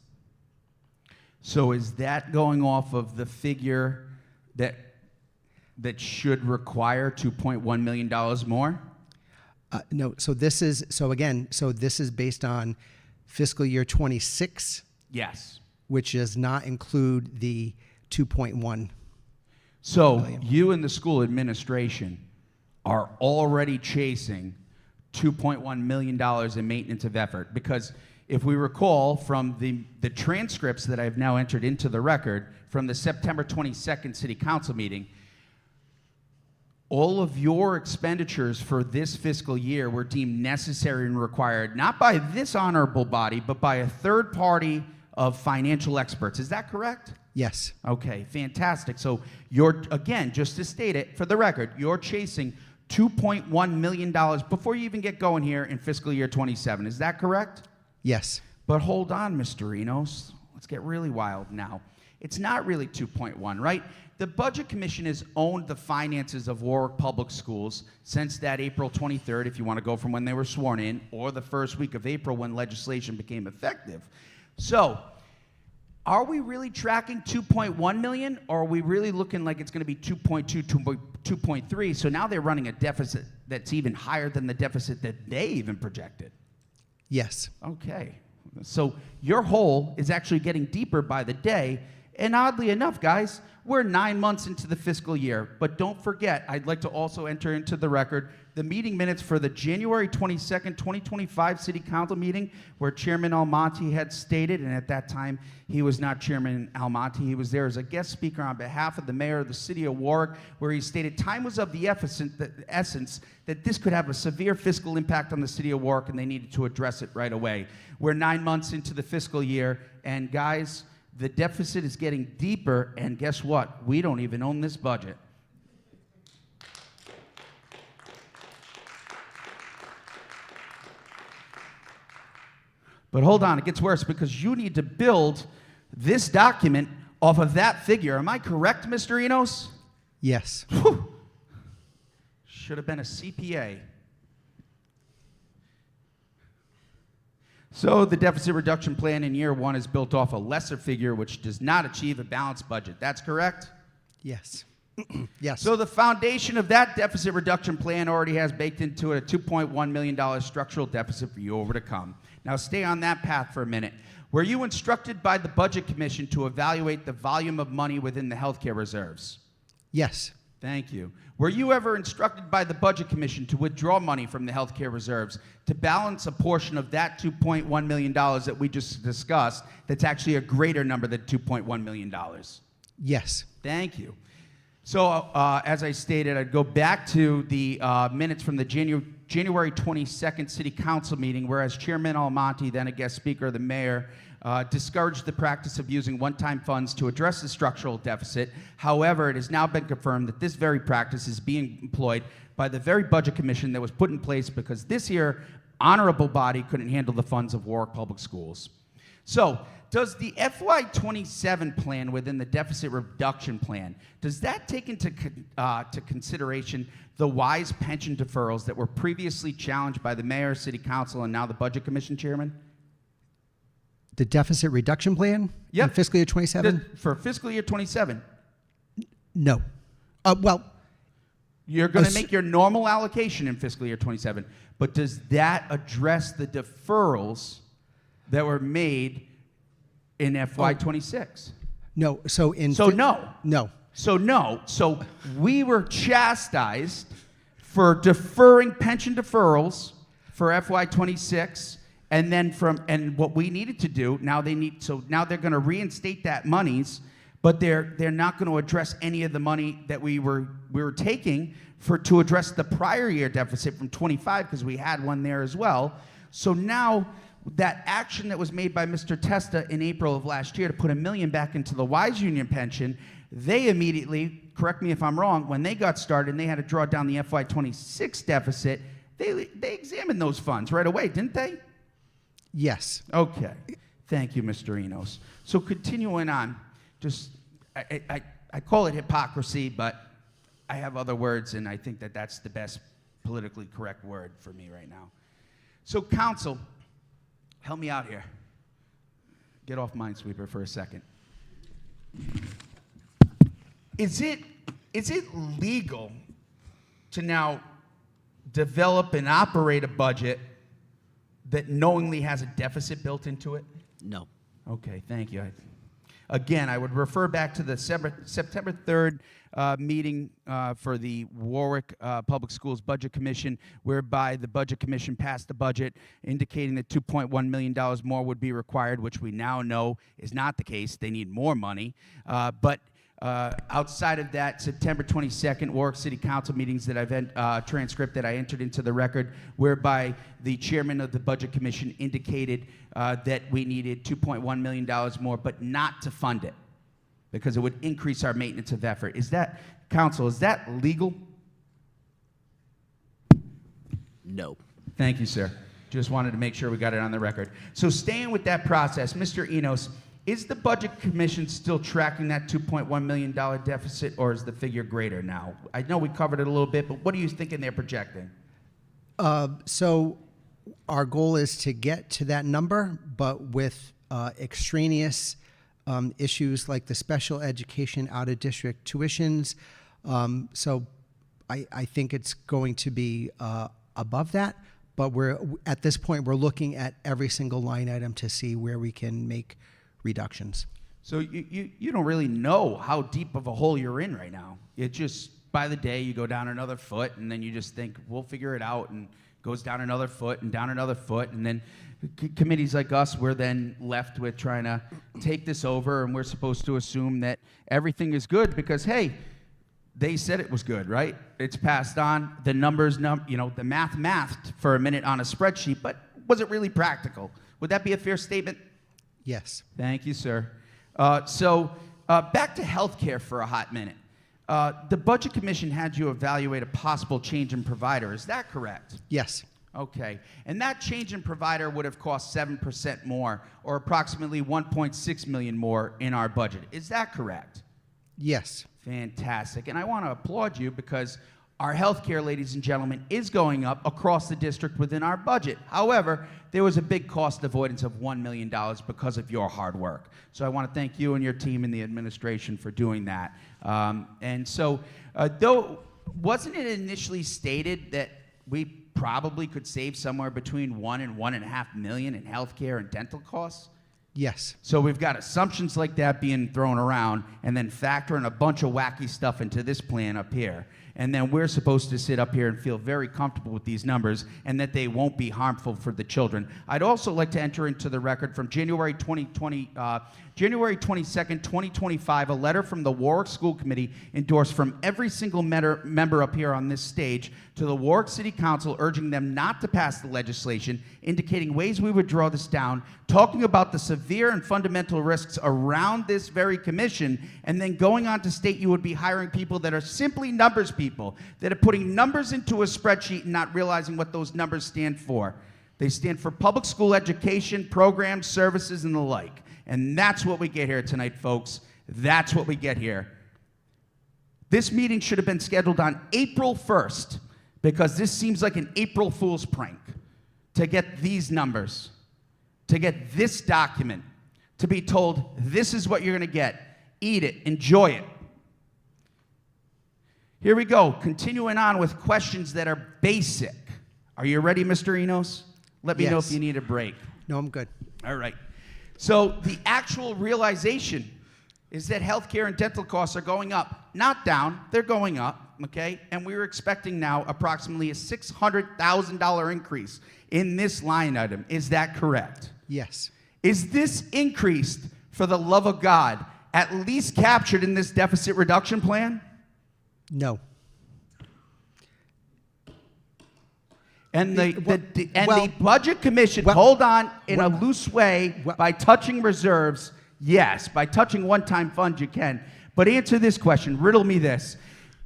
So is that going off of the figure that should require $2.1 million more? No, so this is based on fiscal year 26, Yes. which does not include the 2.1. So you and the school administration are already chasing $2.1 million in maintenance of effort, because if we recall from the transcripts that I've now entered into the record from the September 22nd City Council meeting, all of your expenditures for this fiscal year were deemed necessary and required, not by this honorable body, but by a third party of financial experts. Is that correct? Yes. Okay, fantastic. So you're, again, just to state it for the record, you're chasing $2.1 million before you even get going here in fiscal year 27. Is that correct? Yes. But hold on, Mr. Enos. Let's get really wild now. It's not really 2.1, right? The Budget Commission has owned the finances of Warwick Public Schools since that April 23rd, if you want to go from when they were sworn in, or the first week of April when legislation became effective. So, are we really tracking 2.1 million, or are we really looking like it's going to be 2.2, 2.3? So now they're running a deficit that's even higher than the deficit that they even projected. Yes. Okay. So your hole is actually getting deeper by the day. And oddly enough, guys, we're 9 months into the fiscal year. But don't forget, I'd like to also enter into the record the meeting minutes for the January 22nd, 2025 City Council meeting, where Chairman Almonte had stated, and at that time he was not Chairman Almonte, he was there as a guest speaker on behalf of the mayor of the city of Warwick, where he stated time was of the essence that this could have a severe fiscal impact on the city of Warwick and they needed to address it right away. We're 9 months into the fiscal year, and guys, the deficit is getting deeper, and guess what? We don't even own this budget. But hold on, it gets worse, because you need to build this document off of that figure. Am I correct, Mr. Enos? Yes. Whew. Should have been a CPA. So the deficit reduction plan in year one is built off a lesser figure which does not achieve a balanced budget. That's correct? Yes. Yes. So the foundation of that deficit reduction plan already has baked into it a $2.1 million structural deficit for you over to come. Now stay on that path for a minute. Were you instructed by the Budget Commission to evaluate the volume of money within the healthcare reserves? Yes. Thank you. Were you ever instructed by the Budget Commission to withdraw money from the healthcare reserves to balance a portion of that $2.1 million that we just discussed that's actually a greater number than $2.1 million? Yes. Thank you. So, as I stated, I'd go back to the minutes from the January 22nd City Council meeting, whereas Chairman Almonte, then a guest speaker, the mayor, discouraged the practice of using one-time funds to address the structural deficit. However, it has now been confirmed that this very practice is being employed by the very Budget Commission that was put in place because this year, honorable body couldn't handle the funds of Warwick Public Schools. So, does the FY27 plan within the deficit reduction plan, does that take into to consideration the wise pension deferrals that were previously challenged by the mayor, city council, and now the Budget Commission chairman? The deficit reduction plan? Yep. In fiscal year 27? For fiscal year 27. No. Well, You're going to make your normal allocation in fiscal year 27, but does that address the deferrals that were made in FY26? no. So in No. No. So we were chastised for deferring pension deferrals for FY26, and then and what we needed to do now now they're going to reinstate that monies, but they're not going to address any of the money that we were taking to address the prior year deficit from 25, because we had one there as well. So now that action that was made by Mr. Testa in April of last year to put $1 million back into the Wise Union pension, They immediately, correct me if I'm wrong, when they got started and they had to draw down the FY26 deficit, they examined those funds right away, didn't they? Yes. Okay. Thank you, Mr. Enos. So continuing on, just I call it hypocrisy, but I have other words, and I think that that's the best politically correct word for me right now. So, council, help me out here. Get off Minesweeper for a second. Is it legal to now develop and operate a budget that knowingly has a deficit built into it? No. Okay, thank you. Again, I would refer back to the September 3rd meeting for the Warwick Public Schools Budget Commission, whereby the Budget Commission passed a budget indicating that $2.1 million more would be required, which we now know is not the case. They need more money. But outside of that, September 22nd, Warwick City Council meetings that I've transcript that I entered into the record, whereby the chairman of the Budget Commission indicated that we needed $2.1 million more, but not to fund it, because it would increase our maintenance of effort. Is that, council, is that legal? No. Thank you, sir. Just wanted to make sure we got it on the record. So staying with that process, Mr. Enos, is the Budget Commission still tracking that $2.1 million deficit, or is the figure greater now? I know we covered it a little bit, but what are you thinking they're projecting? So our goal is to get to that number, but with extraneous issues like the special education out-of-district tuitions. So I think it's going to be above that, but at this point, we're looking at every single line item to see where we can make reductions. So you don't really know how deep of a hole you're in right now. It just, by the day, you go down another foot, and then you just think, we'll figure it out, and goes down another foot, and down another foot, and then committees like us, we're then left with trying to take this over, and we're supposed to assume that everything is good because, hey, they said it was good, right? It's passed on. The numbers, the math mathed for a minute on a spreadsheet, but was it really practical? Would that be a fair statement? Yes. Thank you, sir. So back to healthcare for a hot minute. The Budget Commission had you evaluate a possible change in provider. Is that correct? Yes. Okay. And that change in provider would have cost 7% more, or approximately $1.6 million more in our budget. Is that correct? Yes. Fantastic. And I want to applaud you because our healthcare, ladies and gentlemen, is going up across the district within our budget. However, there was a big cost avoidance of $1 million because of your hard work. So I want to thank you and your team and the administration for doing that. And so, though, wasn't it initially stated that we probably could save somewhere between $1 and $1.5 million in healthcare and dental costs? Yes. So we've got assumptions like that being thrown around, and then factoring a bunch of wacky stuff into this plan up here. And then we're supposed to sit up here and feel very comfortable with these numbers and that they won't be harmful for the children. I'd also like to enter into the record from January 22nd, 2025, a letter from the Warwick School Committee endorsed from every single member up here on this stage to the Warwick City Council, urging them not to pass the legislation, indicating ways we would draw this down, talking about the severe and fundamental risks around this very commission, and then going on to state you would be hiring people that are simply numbers people, that are putting numbers into a spreadsheet and not realizing what those numbers stand for. They stand for public school education, programs, services, and the like. And that's what we get here tonight, folks. That's what we get here. This meeting should have been scheduled on April 1st because this seems like an April Fool's prank to get these numbers, to get this document, to be told this is what you're going to get. Eat it. Enjoy it. Here we go. Continuing on with questions that are basic. Are you ready, Mr. Enos? Let me know if Yes. you need a break. No, I'm good. All right. So the actual realization is that healthcare and dental costs are going up, not down. They're going up, okay? And we're expecting now approximately a $600,000 increase in this line item. Is that correct? Yes. Is this increased, for the love of God, at least captured in this deficit reduction plan? No. And the Well- Budget Commission, well- hold on, in well- a loose way, well- by touching reserves, yes, by touching one-time funds you can, But answer this question, riddle me this.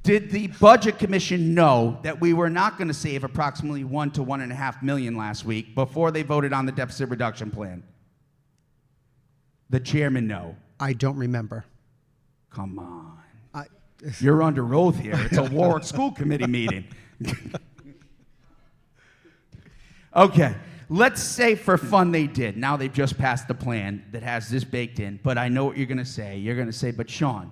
Did the Budget Commission know that we were not going to save approximately $1 to $1.5 million last week before they voted on the deficit reduction plan? The chairman know. I don't remember. Come on. I, You're under oath here. It's a Warwick School Committee meeting. Okay, let's say for fun they did. Now they've just passed the plan that has this baked in, but I know what you're going to say. You're going to say, but Sean,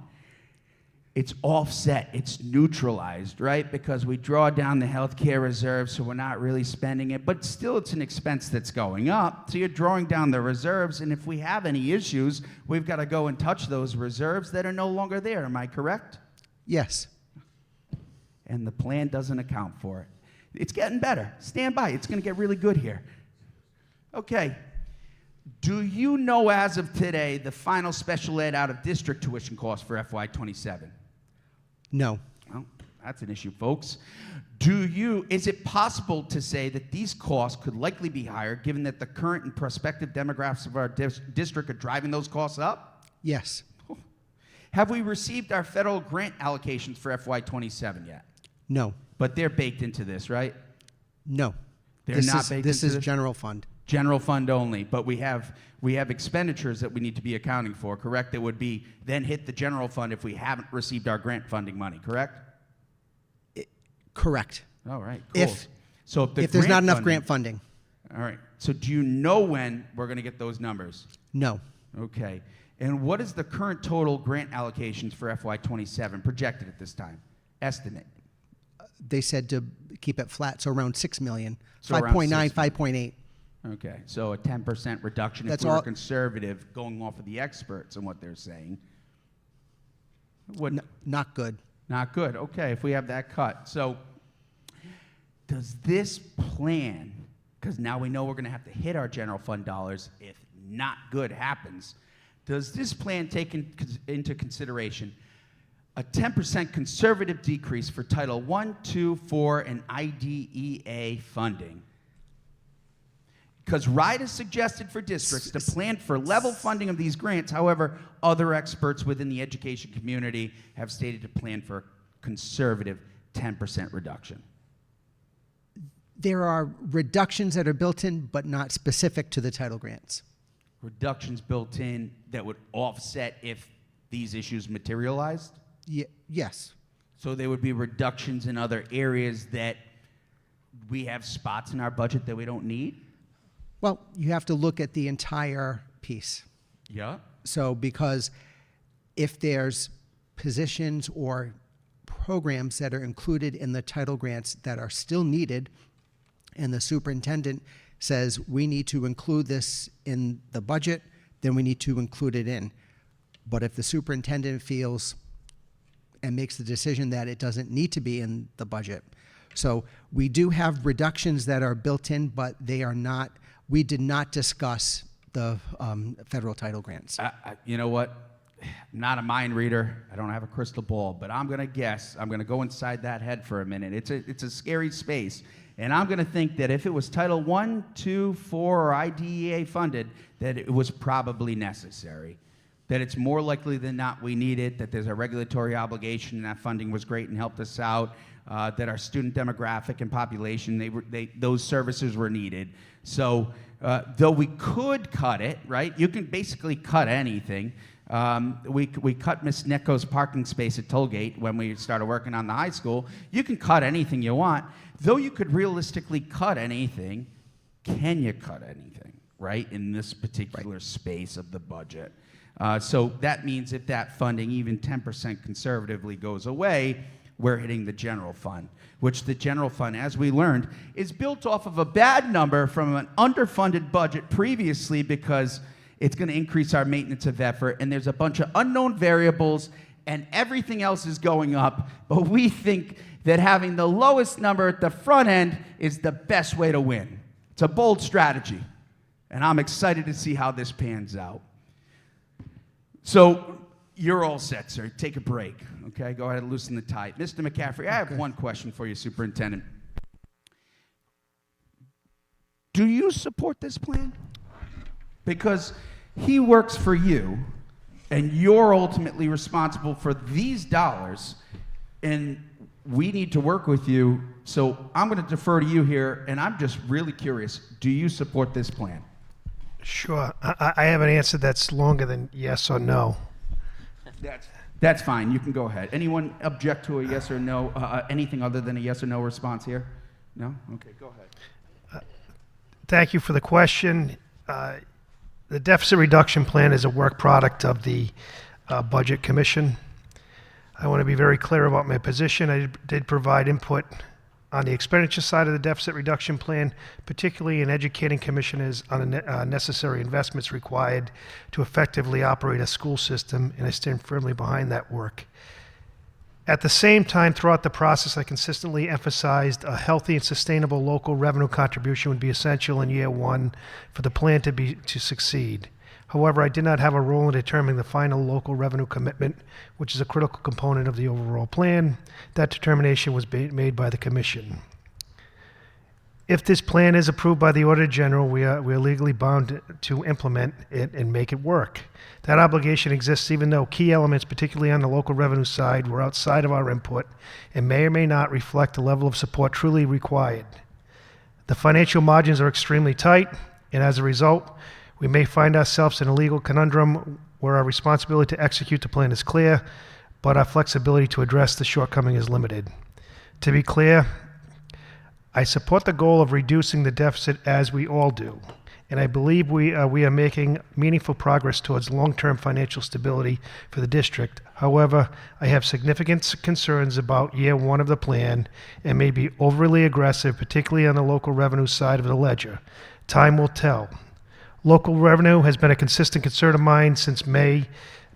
it's offset, it's neutralized, right? Because we draw down the healthcare reserve, so we're not really spending it, but still it's an expense that's going up. So you're drawing down the reserves, and if we have any issues, we've got to go and touch those reserves that are no longer there. Am I correct? yes. And the plan doesn't account for it. It's getting better. Stand by. It's going to get really good here. Okay. Do you know as of today the final special ed out of district tuition cost for FY27? No. Well, that's an issue, folks. Is it possible to say that these costs could likely be higher given that the current and prospective demographics of our district are driving those costs up? Yes. Have we received our federal grant allocations for FY27 yet? No. But they're baked into this, right? No. They're this not is, baked this into is this? general fund. General fund only, but we have expenditures that we need to be accounting for, correct? That would be then hit the general fund if we haven't received our grant funding money, correct? Correct. All right, cool. If If there's not enough grant funding. All right. So do you know when we're going to get those numbers? No. Okay. And what is the current total grant allocations for FY27 projected at this time? Estimate. They said to keep it flat, so around 6 million. So around 5.9, 6 5.8. Okay. So a 10% reduction That's if we were all- conservative, going off of the experts and what they're saying. Not good. Not good. Okay, if we have that cut. So does this plan, because now we know we're going to have to hit our general fund dollars if not good happens, does this plan take into consideration a 10% conservative decrease for Title I, II, IV, and IDEA funding? Because RIDE has suggested for districts to plan for level funding of these grants. However, other experts within the education community have stated to plan for a conservative 10% reduction. There are reductions that are built in, but not specific to the title grants. Reductions built in that would offset if these issues materialized? Yes. So there would be reductions in other areas that we have spots in our budget that we don't need? Well, you have to look at the entire piece. Yeah. So because if there's positions or programs that are included in the title grants that are still needed, and the superintendent says we need to include this in the budget, then we need to include it in. But if the superintendent feels and makes the decision that it doesn't need to be in the budget. So we do have reductions that are built in, but they are not, we did not discuss the federal title grants. You know what? I'm not a mind reader. I don't have a crystal ball, but I'm going to guess. I'm going to go inside that head for a minute. It's a scary space. And I'm going to think that if it was Title I, II, IV, or IDEA funded, that it was probably necessary. That it's more likely than not we need it, that there's a regulatory obligation, and that funding was great and helped us out, that our student demographic and population, those services were needed. So though we could cut it, right? You can basically cut anything. We cut Miss Necco's parking space at Tollgate when we started working on the high school. You can cut anything you want. Though you could realistically cut anything, can you cut anything, right, in this particular space of the budget? So that means if that funding, even 10% conservatively, goes away, we're hitting the general fund, which the general fund, as we learned, is built off of a bad number from an underfunded budget previously because it's going to increase our maintenance of effort, and there's a bunch of unknown variables, and everything else is going up, but we think that having the lowest number at the front end is the best way to win. It's a bold strategy, and I'm excited to see how this pans out. So you're all set, sir. Take a break, okay? Go ahead and loosen the tie. Mr. McCaffrey, I have one question for you, Superintendent. Do you support this plan? Because he works for you, And you're ultimately responsible for these dollars, and we need to work with you. So I'm going to defer to you here, and I'm just really curious. Do you support this plan? Sure. I have an answer that's longer than yes or no. That's fine. You can go ahead. Anyone object to a yes or no, anything other than a yes or no response here? No? Okay, go ahead. Thank you for the question. The deficit reduction plan is a work product of the Budget Commission. I want to be very clear about my position. I did provide input on the expenditure side of the deficit reduction plan, particularly in educating commissioners on the necessary investments required to effectively operate a school system, and I stand firmly behind that work. At the same time, throughout the process, I consistently emphasized a healthy and sustainable local revenue contribution would be essential in year one for the plan to succeed. However, I did not have a role in determining the final local revenue commitment, which is a critical component of the overall plan. That determination was made by the Commission. If this plan is approved by the Auditor General, we are legally bound to implement it and make it work. That obligation exists even though key elements, particularly on the local revenue side, were outside of our input and may or may not reflect the level of support truly required. The financial margins are extremely tight, and as a result, we may find ourselves in a legal conundrum where our responsibility to execute the plan is clear, but our flexibility to address the shortcoming is limited. To be clear, I support the goal of reducing the deficit as we all do, and I believe we are making meaningful progress towards long-term financial stability for the district. However, I have significant concerns about year one of the plan and may be overly aggressive, particularly on the local revenue side of the ledger. Time will tell. Local revenue has been a consistent concern of mine since May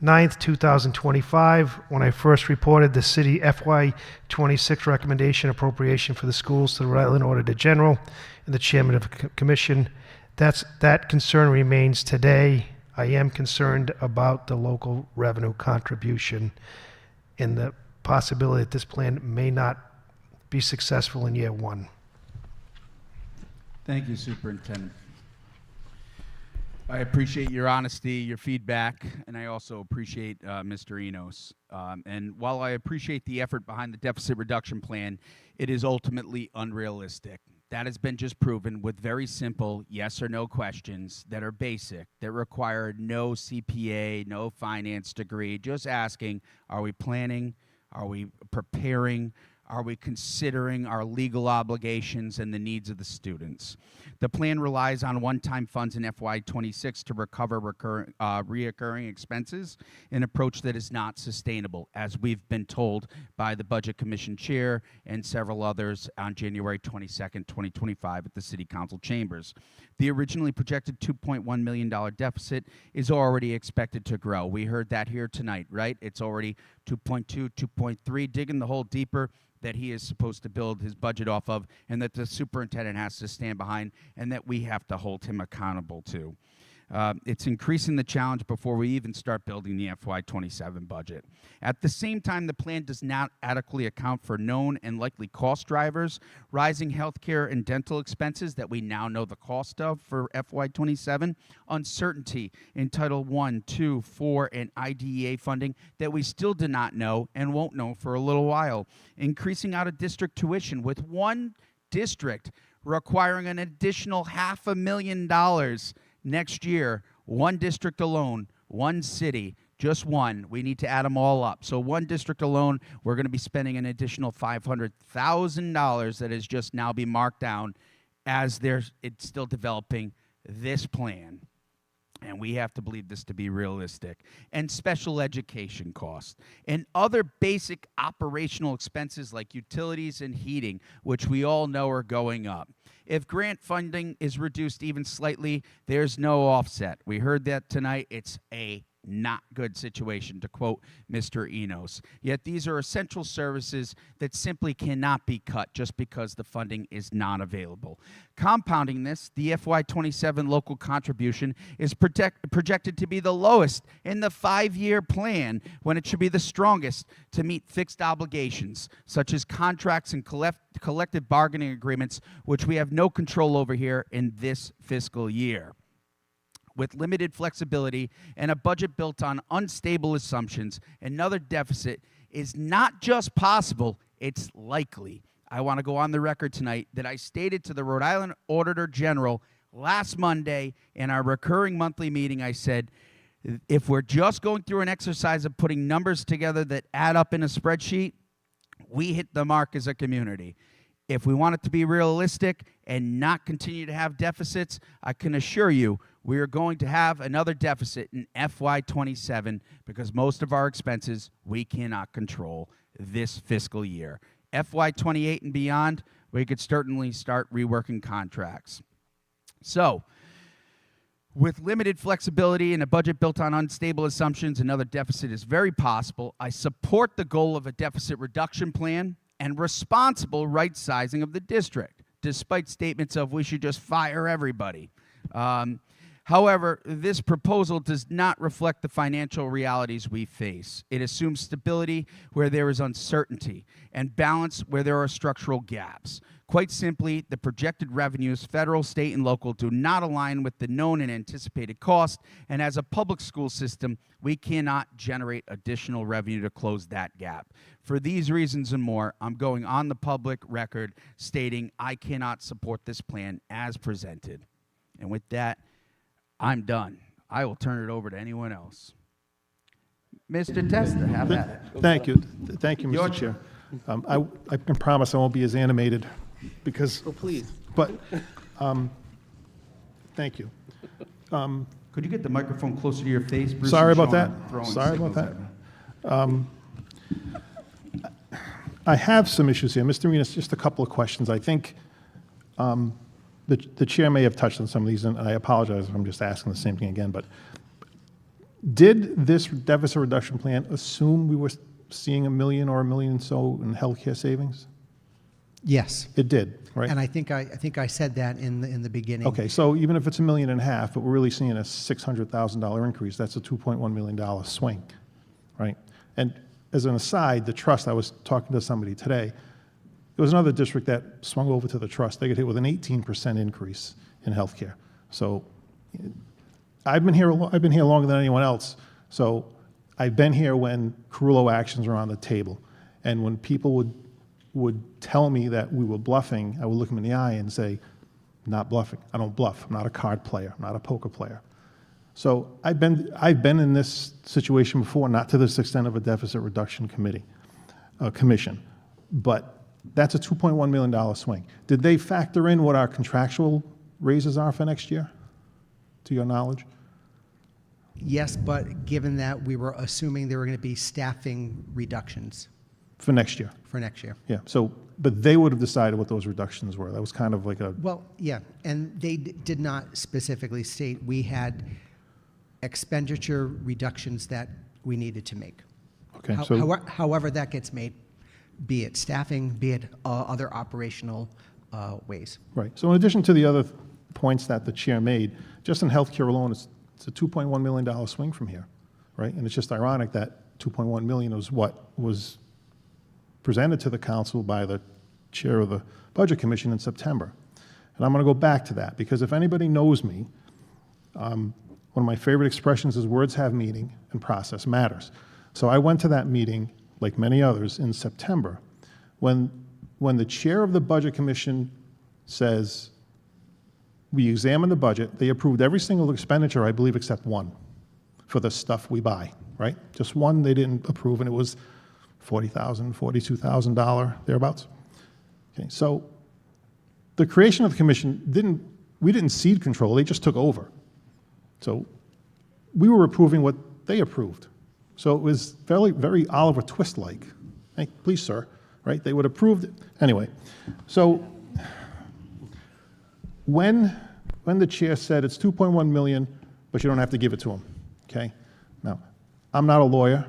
9th, 2025, when I first reported the city FY26 recommendation appropriation for the schools to the Rhode Island Auditor General and the Chairman of the Commission. That concern remains today. I am concerned about the local revenue contribution and the possibility that this plan may not be successful in year one. Thank you, Superintendent. I appreciate your honesty, your feedback, and I also appreciate Mr. Enos. And while I appreciate the effort behind the deficit reduction plan, it is ultimately unrealistic. That has been just proven with very simple yes or no questions that are basic, that require no CPA, no finance degree, just asking, are we planning? Are we preparing? Are we considering our legal obligations and the needs of the students? The plan relies on one-time funds in FY26 to recover reoccurring expenses, an approach that is not sustainable, as we've been told by the Budget Commission Chair and several others on January 22nd, 2025 at the City Council chambers. The originally projected $2.1 million deficit is already expected to grow. We heard that here tonight, right? It's already 2.2, 2.3, digging the hole deeper that he is supposed to build his budget off of, and that the superintendent has to stand behind, and that we have to hold him accountable to. It's increasing the challenge before we even start building the FY27 budget. At the same time, the plan does not adequately account for known and likely cost drivers, rising healthcare and dental expenses that we now know the cost of for FY27, uncertainty in Title I, II, IV, and IDEA funding that we still do not know and won't know for a little while, increasing out-of-district tuition with one district requiring an additional $500,000 next year, one district alone, one city, just one. We need to add them all up. So one district alone, we're going to be spending an additional $500,000 that is just now being marked down as it's still developing this plan. And we have to believe this to be realistic. And special education costs and other basic operational expenses like utilities and heating, which we all know are going up. If grant funding is reduced even slightly, there's no offset. We heard that tonight. It's a not good situation, to quote Mr. Enos. Yet these are essential services that simply cannot be cut just because the funding is not available. Compounding this, the FY27 local contribution is projected to be the lowest in the 5-year plan when it should be the strongest to meet fixed obligations, such as contracts and collective bargaining agreements, which we have no control over here in this fiscal year. with limited flexibility and a budget built on unstable assumptions, another deficit is not just possible, it's likely. I want to go on the record tonight that I stated to the Rhode Island Auditor General last Monday in our recurring monthly meeting, I said, if we're just going through an exercise of putting numbers together that add up in a spreadsheet, we hit the mark as a community. If we want it to be realistic and not continue to have deficits, I can assure you we are going to have another deficit in FY27 because most of our expenses we cannot control this fiscal year. FY28 and beyond, we could certainly start reworking contracts. So, with limited flexibility and a budget built on unstable assumptions, another deficit is very possible. I support the goal of a deficit reduction plan and responsible right-sizing of the district, despite statements of we should just fire everybody. However, this proposal does not reflect the financial realities we face. It assumes stability where there is uncertainty and balance where there are structural gaps. Quite simply, the projected revenues, federal, state, and local, do not align with the known and anticipated cost, and as a public school system, we cannot generate additional revenue to close that gap. For these reasons and more, I'm going on the public record stating I cannot support this plan as presented. And with that, I'm done. I will turn it over to anyone else. Mr. Testa, have at it. Thank you. Thank you, Mr. Chair. I can promise I won't be as animated because. Oh, please. But, thank you. Could you get the microphone closer to your face, Bruce? Sorry and about Sean that. are throwing Sorry about signals that. at me. I have some issues here. Mr. Arenas, just a couple of questions. I think the chair may have touched on some of these, and I apologize if I'm just asking the same thing again, but did this deficit reduction plan assume we were seeing $1 million or $1 million and so in healthcare savings? Yes. It did, right? And I think I said that in the beginning. Okay, so even if it's $1.5 million, but we're really seeing a $600,000 increase, that's a $2.1 million swing, right? And as an aside, the trust, I was talking to somebody today, there was another district that swung over to the trust. They got hit with an 18% increase in healthcare. So I've been here longer than anyone else. So I've been here when Carullo actions were on the table. And when people would tell me that we were bluffing, I would look them in the eye and say, not bluffing. I don't bluff. I'm not a card player. I'm not a poker player. So I've been in this situation before, not to this extent of a deficit reduction commission, but that's a $2.1 million swing. Did they factor in what our contractual raises are for next year, to your knowledge? Yes, but given that we were assuming there were going to be staffing reductions For next year? for next year. Yeah, so, but they would have decided what those reductions were. That was kind of like a, Well, yeah, and they did not specifically state we had expenditure reductions that we needed to make. okay, so, However that gets made, be it staffing, be it other operational ways. right. So in addition to the other points that the chair made, just in healthcare alone, it's a $2.1 million swing from here, right? And it's just ironic that $2.1 million was what was presented to the council by the chair of the Budget Commission in September. And I'm going to go back to that, because if anybody knows me, one of my favorite expressions is words have meaning and process matters. So I went to that meeting, like many others, in September, when the chair of the Budget Commission says, we examined the budget, they approved every single expenditure, I believe, except one, for the stuff we buy, right? Just one they didn't approve, and it was $40,000, $42,000, thereabouts. Okay, so the creation of the commission we didn't cede control, they just took over. So we were approving what they approved. So it was very, very Oliver Twist-like. Hey, please, sir, right? They would approve it. Anyway, so when the chair said it's $2.1 million, but you don't have to give it to them, okay? Now, I'm not a lawyer,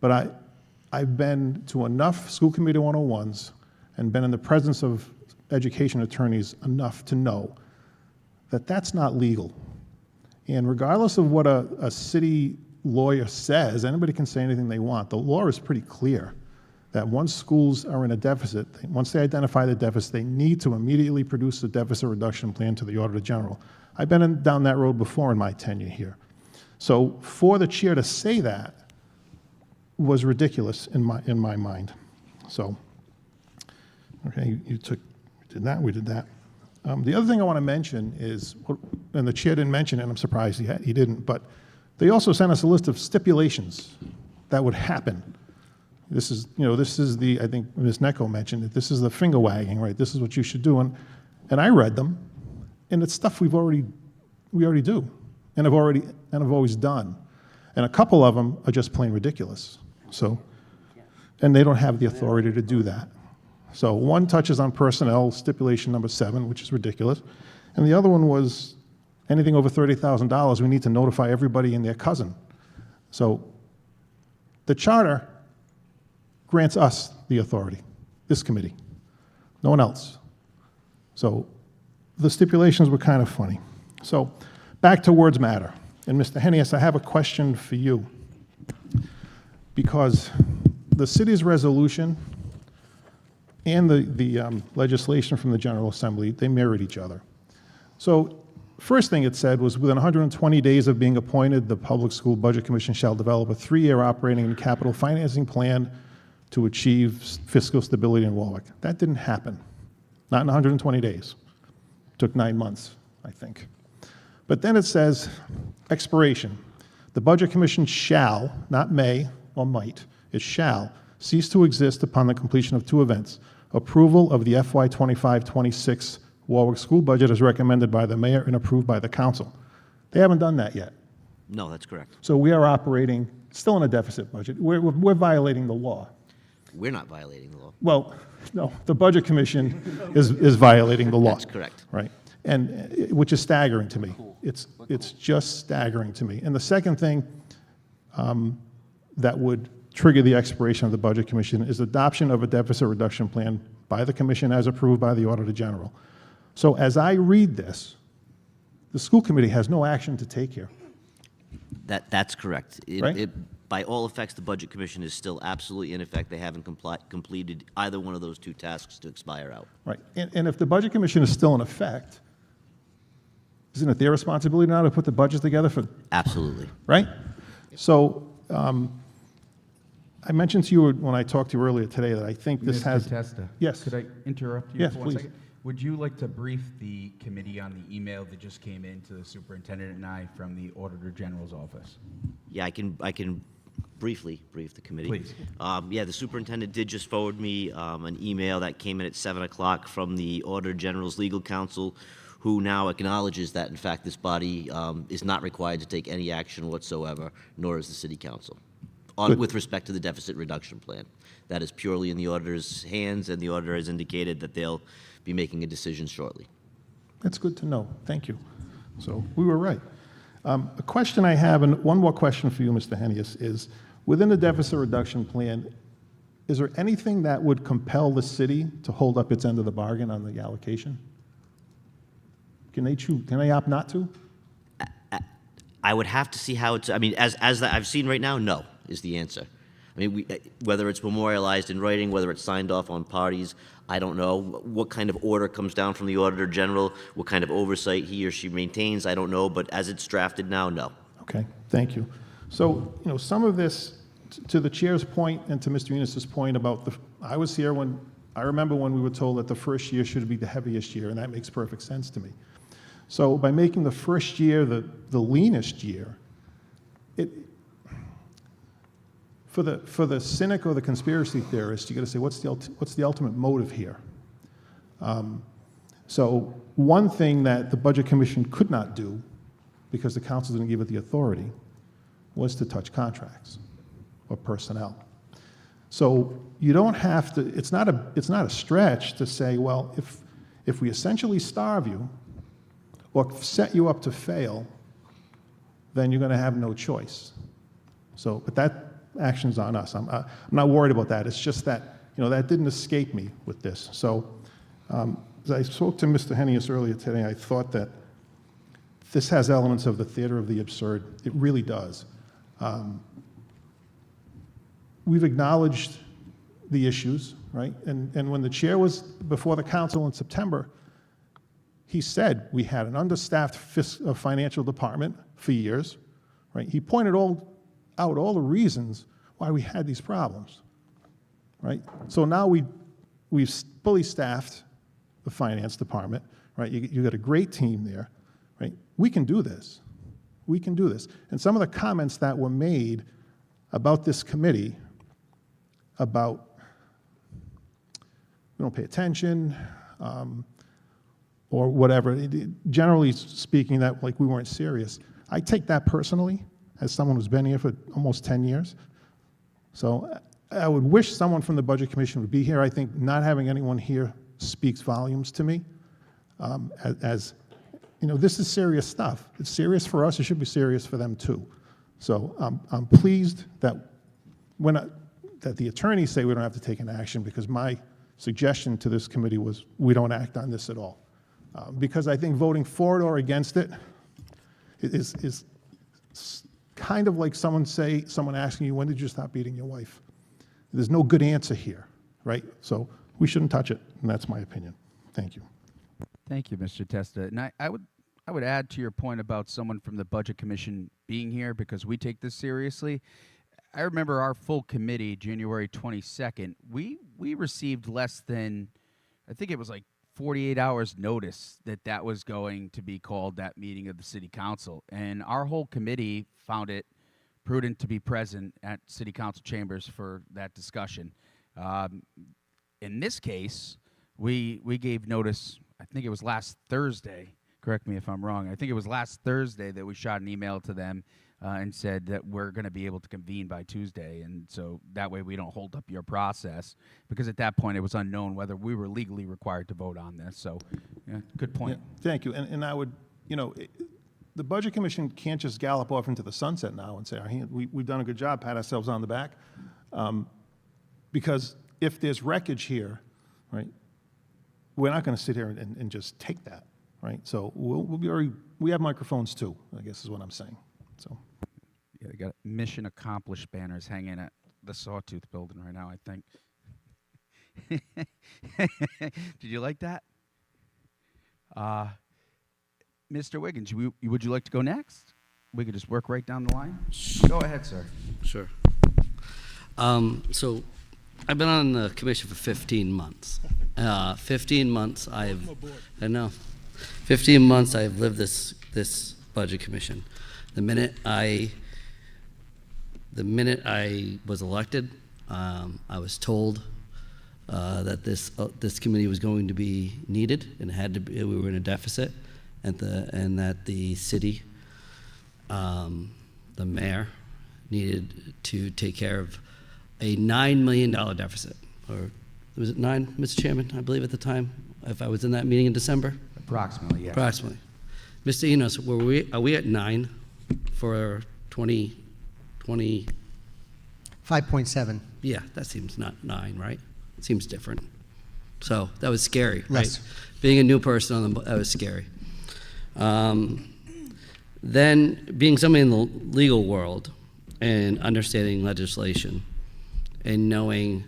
but I've been to enough school committee 101s and been in the presence of education attorneys enough to know that that's not legal. And regardless of what a city lawyer says, anybody can say anything they want. The law is pretty clear. that once schools are in a deficit, once they identify the deficit, they need to immediately produce a deficit reduction plan to the Auditor General. I've been down that road before in my tenure here. So for the chair to say that was ridiculous in my mind. So, okay, you did that, we did that. The other thing I want to mention is, and the chair didn't mention it, and I'm surprised he didn't, but they also sent us a list of stipulations that would happen. This is the, I think Ms. Necco mentioned it, this is the finger wagging, right? This is what you should do. And I read them, and it's stuff we already do, and have always done. And a couple of them are just plain ridiculous. So, and they don't have the authority to do that. So one touches on personnel, stipulation number 7, which is ridiculous. And the other one was anything over $30,000, we need to notify everybody and their cousin. So the charter grants us the authority, this committee, no one else. So the stipulations were kind of funny. So back to words matter. And Mr. Hennius, I have a question for you, because the city's resolution and the legislation from the General Assembly, they mirrored each other. So first thing it said was, within 120 days of being appointed, the Public School Budget Commission shall develop a 3-year operating and capital financing plan to achieve fiscal stability in Warwick. That didn't happen, not in 120 days. It took 9 months, I think. But then it says, expiration. The Budget Commission shall, not may or might, it shall cease to exist upon the completion of 2 events: approval of the FY 25-26 Warwick school budget as recommended by the mayor and approved by the council. They haven't done that yet. No, that's correct. So we are operating still in a deficit budget. We're violating the law. We're not violating the law. Well, no, the Budget Commission is violating the law. That's correct. Right, and which is staggering to me. It's just staggering to me. And the second thing that would trigger the expiration of the Budget Commission is adoption of a deficit reduction plan by the Commission as approved by the Auditor General. So as I read this, the school committee has no action to take here. That's correct. Right? By all effects, the Budget Commission is still absolutely in effect. They haven't completed either one of those 2 tasks to expire out. Right, and if the Budget Commission is still in effect, isn't it their responsibility now to put the budget together for? Absolutely. Right? So I mentioned to you when I talked to you earlier today that I think this Mr. has. Testa, Yes. could I interrupt you Yes, for one please. second? Would you like to brief the committee on the email that just came in to the superintendent and I from the Auditor General's office? Yeah, I can briefly brief the committee. Please. Yeah, the superintendent did just forward me an email that came in at 7 o'clock from the Auditor General's legal counsel, who now acknowledges that, in fact, this body is not required to take any action whatsoever, nor is the city council, with respect to the deficit reduction plan. That is purely in the auditor's hands, and the auditor has indicated that they'll be making a decision shortly. That's good to know. Thank you. So we were right. A question I have, and one more question for you, Mr. Hennius, is within the deficit reduction plan, is there anything that would compel the city to hold up its end of the bargain on the allocation? Can they opt not to? I would have to see how it's, I mean, as I've seen right now, no, is the answer. I mean, whether it's memorialized in writing, whether it's signed off on parties, I don't know. What kind of order comes down from the Auditor General, what kind of oversight he or she maintains, I don't know, but as it's drafted now, no. Okay, thank you. So, some of this, to the chair's point and to Mr. Enos's point about I was here I remember when we were told that the first year should be the heaviest year, and that makes perfect sense to me. So by making the first year the leanest year, for the cynic or the conspiracy theorist, you got to say, what's the ultimate motive here? So one thing that the Budget Commission could not do, because the council didn't give it the authority, was to touch contracts or personnel. So you don't have to. It's not a stretch to say, well, if we essentially starve you or set you up to fail, then you're going to have no choice. So, but that action's on us. I'm not worried about that. It's just that, that didn't escape me with this. So, as I spoke to Mr. Hennius earlier today, I thought that this has elements of the theater of the absurd. It really does. We've acknowledged the issues, right? And when the chair was before the council in September, he said we had an understaffed financial department for years, right? He pointed out all the reasons why we had these problems, right? So now we've fully staffed the finance department, right? You got a great team there, right? We can do this. We can do this. And some of the comments that were made about this committee, about we don't pay attention, or whatever, generally speaking, that like we weren't serious. I take that personally as someone who's been here for almost 10 years. So I would wish someone from the Budget Commission would be here. I think not having anyone here speaks volumes to me. As you know, this is serious stuff. It's serious for us. It should be serious for them too. So I'm pleased that that the attorneys say we don't have to take an action, because my suggestion to this committee was we don't act on this at all. Because I think voting for it or against it is kind of like someone asking you, when did you stop beating your wife? There's no good answer here, right? So we shouldn't touch it, and that's my opinion. Thank you. Thank you, Mr. Testa. And I would add to your point about someone from the Budget Commission being here, because we take this seriously. I remember our full committee, January 22nd, we received less than, I think it was like 48 hours notice that was going to be called, that meeting of the city council. And our whole committee found it prudent to be present at city council chambers for that discussion. In this case, we gave notice, I think it was last Thursday, correct me if I'm wrong, I think it was last Thursday that we shot an email to them and said that we're going to be able to convene by Tuesday, and so that way we don't hold up your process, because at that point it was unknown whether we were legally required to vote on this. So, yeah, good point. Yeah, thank you. And I would, the Budget Commission can't just gallop off into the sunset now and say, we've done a good job, pat ourselves on the back. Because if there's wreckage here, right, we're not going to sit here and just take that, right? So we have microphones too, I guess is what I'm saying. So. Yeah, they got mission accomplished banners hanging at the Sawtooth building right now, I think. Did you like that? Mr. Wiggins, would you like to go next? We could just work right down the line. Go ahead, sir. Sure. So I've been on the commission for 15 months. 15 months I know. 15 months I've lived this budget commission. The minute I was elected, I was told that this committee was going to be needed and we were in a deficit, and that the city, the mayor, needed to take care of a $9 million deficit. Or was it 9, Mr. Chairman, I believe at the time, if I was in that meeting in December? Approximately, yes. Approximately. Mr. Enos, are we at 9 for 2020? 5.7. Yeah, that seems not 9, right? It seems different. So that was scary, right? Yes. Being a new person that was scary. Then being somebody in the legal world and understanding legislation and knowing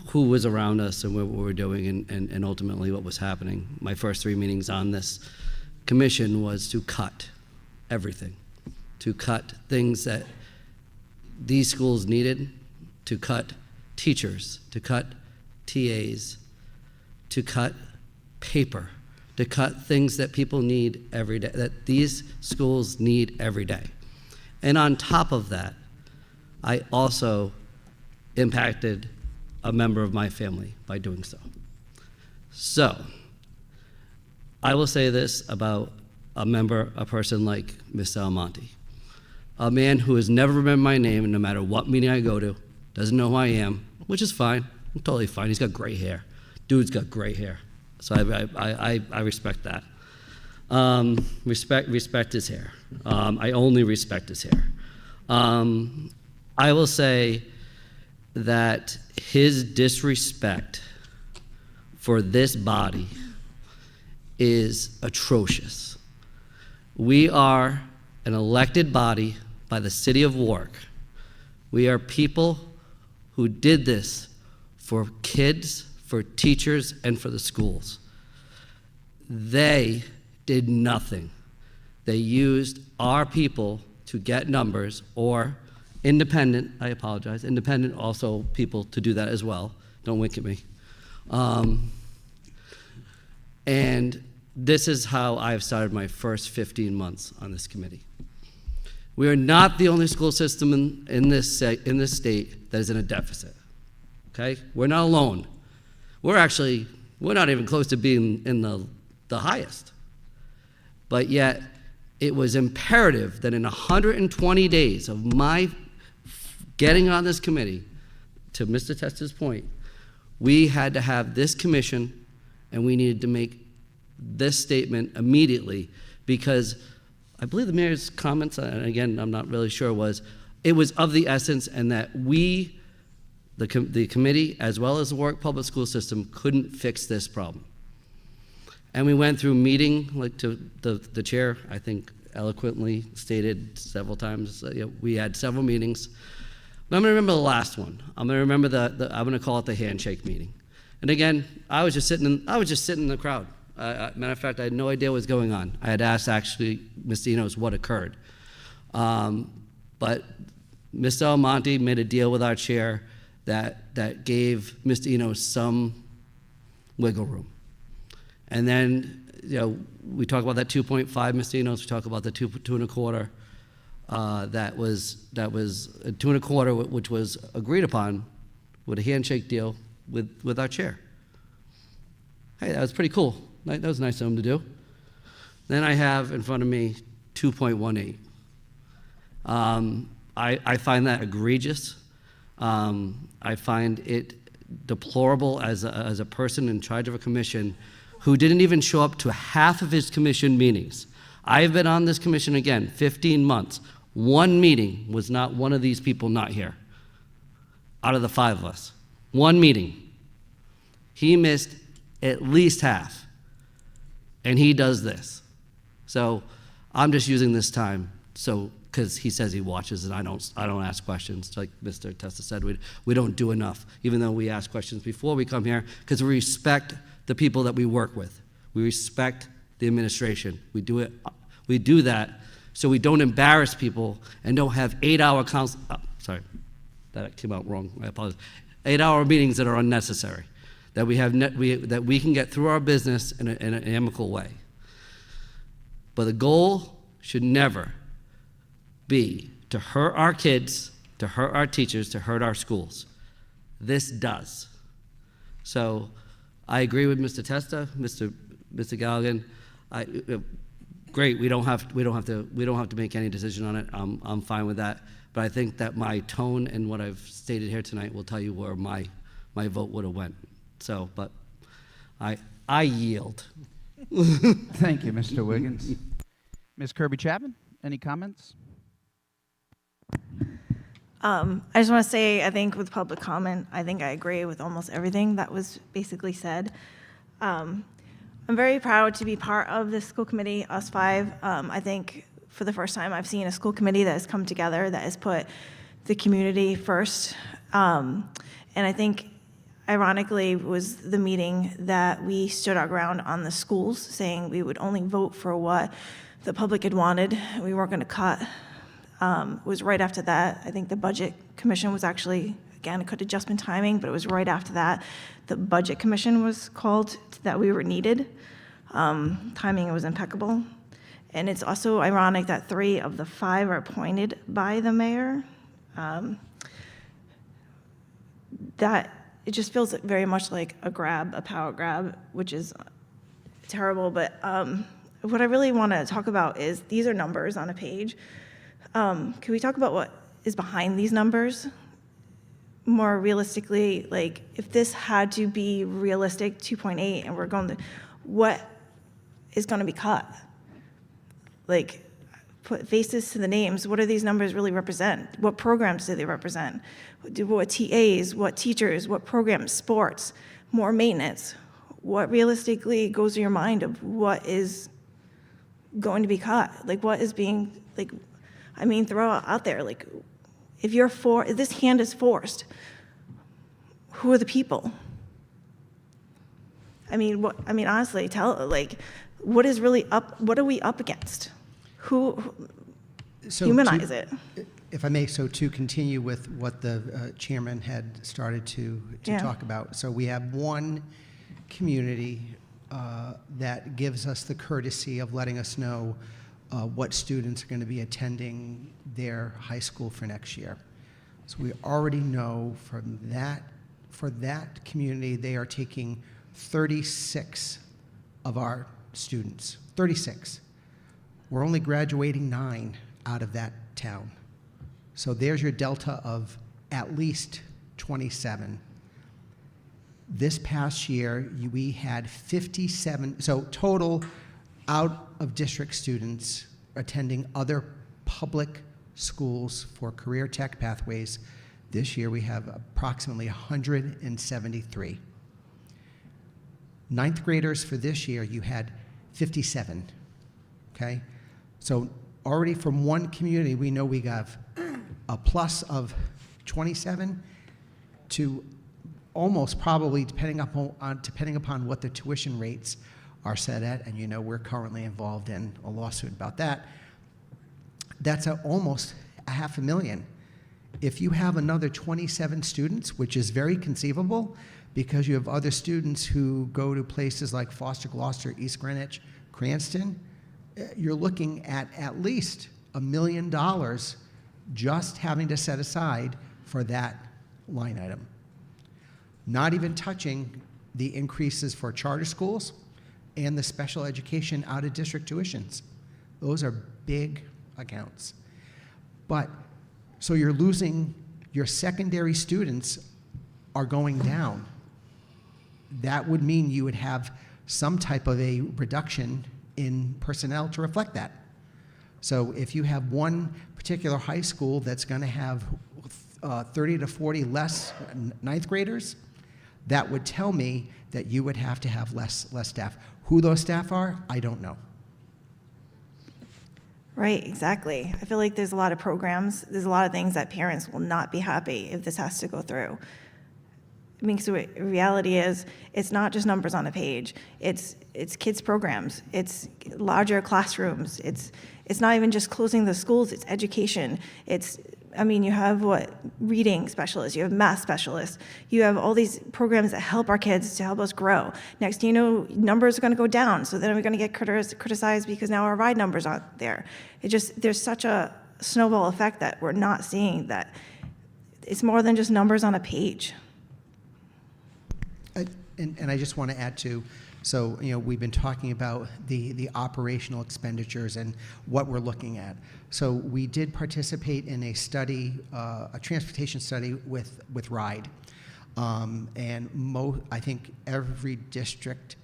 who was around us and what we were doing and ultimately what was happening. My first 3 meetings on this commission was to cut everything, to cut things that these schools needed, to cut teachers, to cut TAs, to cut paper, to cut things that people need every day, that these schools need every day. And on top of that, I also impacted a member of my family by doing so. So, I will say this about a person like Mr. Almonte, a man who has never remembered my name, and no matter what meeting I go to, doesn't know who I am, which is fine. I'm totally fine. He's got gray hair. Dude's got gray hair. So I respect that. Respect his hair. I only respect his hair. I will say that his disrespect for this body is atrocious. We are an elected body by the city of Warwick. We are people who did this for kids, for teachers, and for the schools. They did nothing. They used our people to get numbers, or independent, I apologize, independent also people to do that as well. Don't wink at me. And this is how I've started my first 15 months on this committee. We are not the only school system in this state that is in a deficit, okay? We're not alone. We're not even close to being in the highest. But yet, it was imperative that in 120 days of my getting on this committee, to Mr. Testa's point, we had to have this commission, and we needed to make this statement immediately, because I believe the mayor's comments, and again, I'm not really sure, it was of the essence, and that we, the committee, as well as the Warwick Public School System, couldn't fix this problem. And we went through meeting, like to the chair, I think, eloquently stated several times. We had several meetings. But I'm going to remember the last one. I'm going to remember I'm going to call it the handshake meeting. And again, I was just sitting in the crowd. Matter of fact, I had no idea what was going on. I had asked actually Mr. Enos what occurred. But Mr. Almonte made a deal with our chair that gave Mr. Enos some wiggle room. And then, we talk about that 2.5, Mr. Enos, we talk about the 2.25. That was 2.25, which was agreed upon with a handshake deal with our chair. Hey, that was pretty cool. That was nice of him to do. Then I have in front of me 2.18. I find that egregious. I find it deplorable as a person in charge of a commission who didn't even show up to half of his commission meetings. I've been on this commission, again, 15 months. One meeting was not one of these people not here, out of the 5 of us. One meeting. He missed at least half, and he does this. So I'm just using this time because he says he watches and I don't ask questions. Like Mr. Testa said, we don't do enough, even though we ask questions before we come here, because we respect the people that we work with. We respect the administration. We do that so we don't embarrass people and don't have 8-hour sorry, that came out wrong. I apologize. 8-hour meetings that are unnecessary. That that we can get through our business in an amicable way. But the goal should never be to hurt our kids, to hurt our teachers, to hurt our schools. This does. So I agree with Mr. Testa, Mr. Galligan. Great. We don't have to make any decision on it. I'm fine with that. But I think that my tone and what I've stated here tonight will tell you where my vote would have went. So, but I yield. Thank you, Mr. Wiggins. Ms. Kirby Chapman, any comments? I just want to say, I think with public comment, I think I agree with almost everything that was basically said. I'm very proud to be part of this school committee, us 5. I think for the first time I've seen a school committee that has come together, that has put the community first. And I think, ironically, was the meeting that we stood our ground on the schools, saying we would only vote for what the public had wanted. We weren't going to cut. It was right after that. I think the Budget Commission was actually, again, it could have just been timing, but it was right after that. The Budget Commission was called that we were needed. Timing was impeccable. And it's also ironic that 3 of the 5 are appointed by the mayor. That it just feels very much like a power grab, which is terrible. But what I really want to talk about is these are numbers on a page. Can we talk about what is behind these numbers? More realistically, like if this had to be realistic, 2.8, and we're going to, what is going to be cut? Like, put faces to the names. What do these numbers really represent? What programs do they represent? What TAs, what teachers, what programs, sports, more maintenance? What realistically goes to your mind of what is going to be cut? Like, what is being, like, I mean, throw out there, like, if this hand is forced, who are the people? I mean, honestly, what is really up, what are we up against? So Humanize to- it. If I may, so to continue with what the chairman had started to Yeah. talk about. So we have one community that gives us the courtesy of letting us know what students are going to be attending their high school for next year. So we already know from that, for that community, they are taking 36 of our students, 36. We're only graduating 9 out of that town. So there's your delta of at least 27. This past year, we had 57, so total out-of-district students attending other public schools for career tech pathways. This year, we have approximately 173. Ninth graders for this year, you had 57, okay? So already from one community, we know we have a plus of 27 to almost probably, depending upon what the tuition rates are set at, and you know we're currently involved in a lawsuit about that, that's almost 500,000. If you have another 27 students, which is very conceivable, because you have other students who go to places like Foster, Gloucester, East Greenwich, Cranston, you're looking at least $1 million just having to set aside for that line item. Not even touching the increases for charter schools and the special education out-of-district tuitions. Those are big accounts. But, so you're losing, your secondary students are going down. That would mean you would have some type of a reduction in personnel to reflect that. So if you have one particular high school that's going to have 30 to 40 less ninth graders, that would tell me that you would have to have less staff. Who those staff are, I don't know. Right, exactly. I feel like there's a lot of programs, there's a lot of things that parents will not be happy if this has to go through. I mean, so reality is, it's not just numbers on a page. It's kids' programs. It's larger classrooms. It's not even just closing the schools. It's education. You have reading specialists. You have math specialists. You have all these programs that help our kids to help us grow. Next thing you know, numbers are going to go down. So then we're going to get criticized because now our ride numbers aren't there. There's such a snowball effect that we're not seeing, that it's more than just numbers on a page. And I just want to add to, so we've been talking about the operational expenditures and what we're looking at. So we did participate in a study, a transportation study with RIDE, and I think every district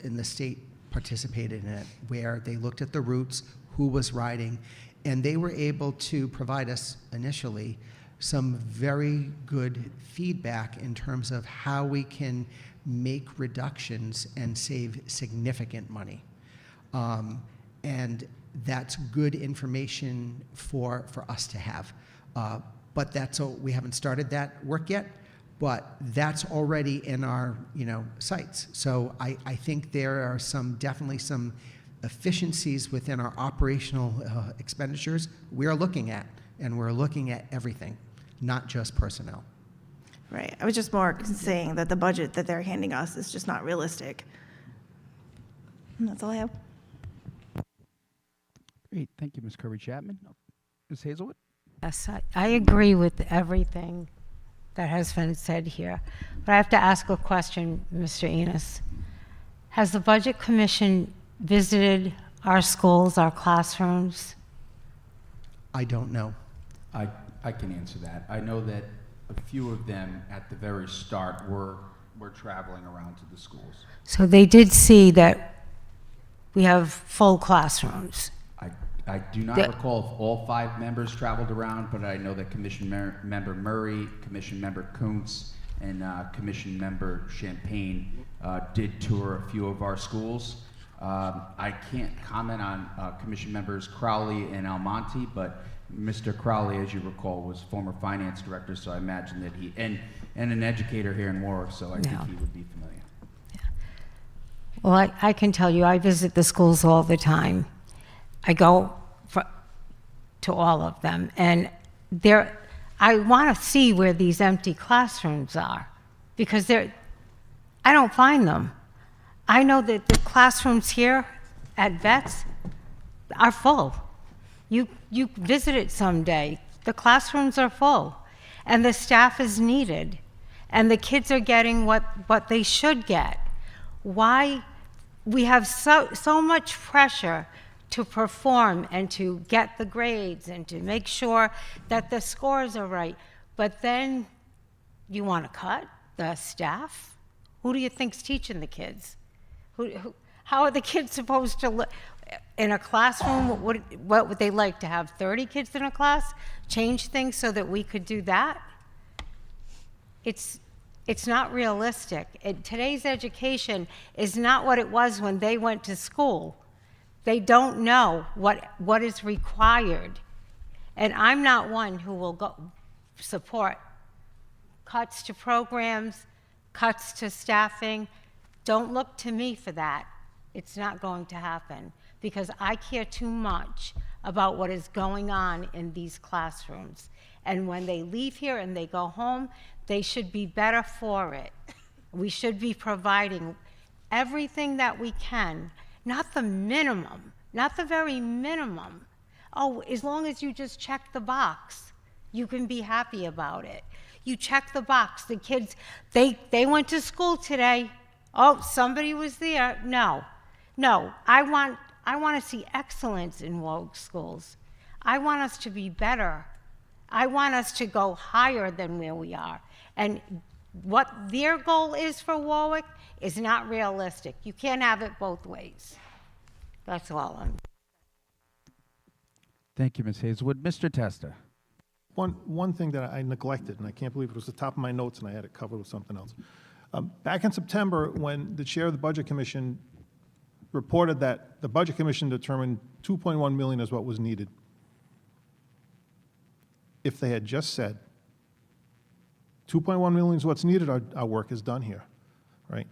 in the state participated in it, where they looked at the routes, who was riding, and they were able to provide us initially some very good feedback in terms of how we can make reductions and save significant money. And that's good information for us to have. But we haven't started that work yet, but that's already in our sights. So I think there are definitely some efficiencies within our operational expenditures we're looking at, and we're looking at everything, not just personnel. Right. I was just more saying that the budget that they're handing us is just not realistic. And that's all I have. Great. Thank you, Ms. Kirby-Chapman. Ms. Hazelwood? Yes, I agree with everything that has been said here. But I have to ask a question, Mr. Enos. Has the Budget Commission visited our schools, our classrooms? I don't know. I can answer that. I know that a few of them at the very start were traveling around to the schools. So they did see that we have full classrooms. I do not recall if all 5 members traveled around, but I know that Commission Member Murray, Commission Member Kuntz, and Commission Member Champagne did tour a few of our schools. I can't comment on commission members Crowley and Almonte, but Mr. Crowley, as you recall, was former finance director, so I imagine that he, and an educator here in Warwick, so I think he would be familiar. Well, I can tell you, I visit the schools all the time. I go to all of them, and I want to see where these empty classrooms are, because I don't find them. I know that the classrooms here at Vets are full. You visit it someday. The classrooms are full, and the staff is needed, and the kids are getting what they should get. Why we have so much pressure to perform and to get the grades and to make sure that the scores are right, but then you want to cut the staff? Who do you think's teaching the kids? How are the kids supposed to look in a classroom? What would they like to have 30 kids in a class? Change things so that we could do that? It's not realistic. Today's education is not what it was when they went to school. They don't know what is required. And I'm not one who will support cuts to programs, cuts to staffing. Don't look to me for that. It's not going to happen, because I care too much about what is going on in these classrooms. And when they leave here and they go home, they should be better for it. We should be providing everything that we can, not the minimum, not the very minimum. Oh, as long as you just check the box, you can be happy about it. You check the box. The kids, they went to school today. Oh, somebody was there. No, I want to see excellence in Warwick schools. I want us to be better. I want us to go higher than where we are. And what their goal is for Warwick is not realistic. You can't have it both ways. That's all. Thank you, Ms. Hazelwood. Mr. Testa. One thing that I neglected, and I can't believe it was the top of my notes and I had it covered with something else. Back in September, when the chair of the Budget Commission reported that the Budget Commission determined $2.1 million is what was needed, if they had just said, 2.1 million is what's needed, our work is done here, right?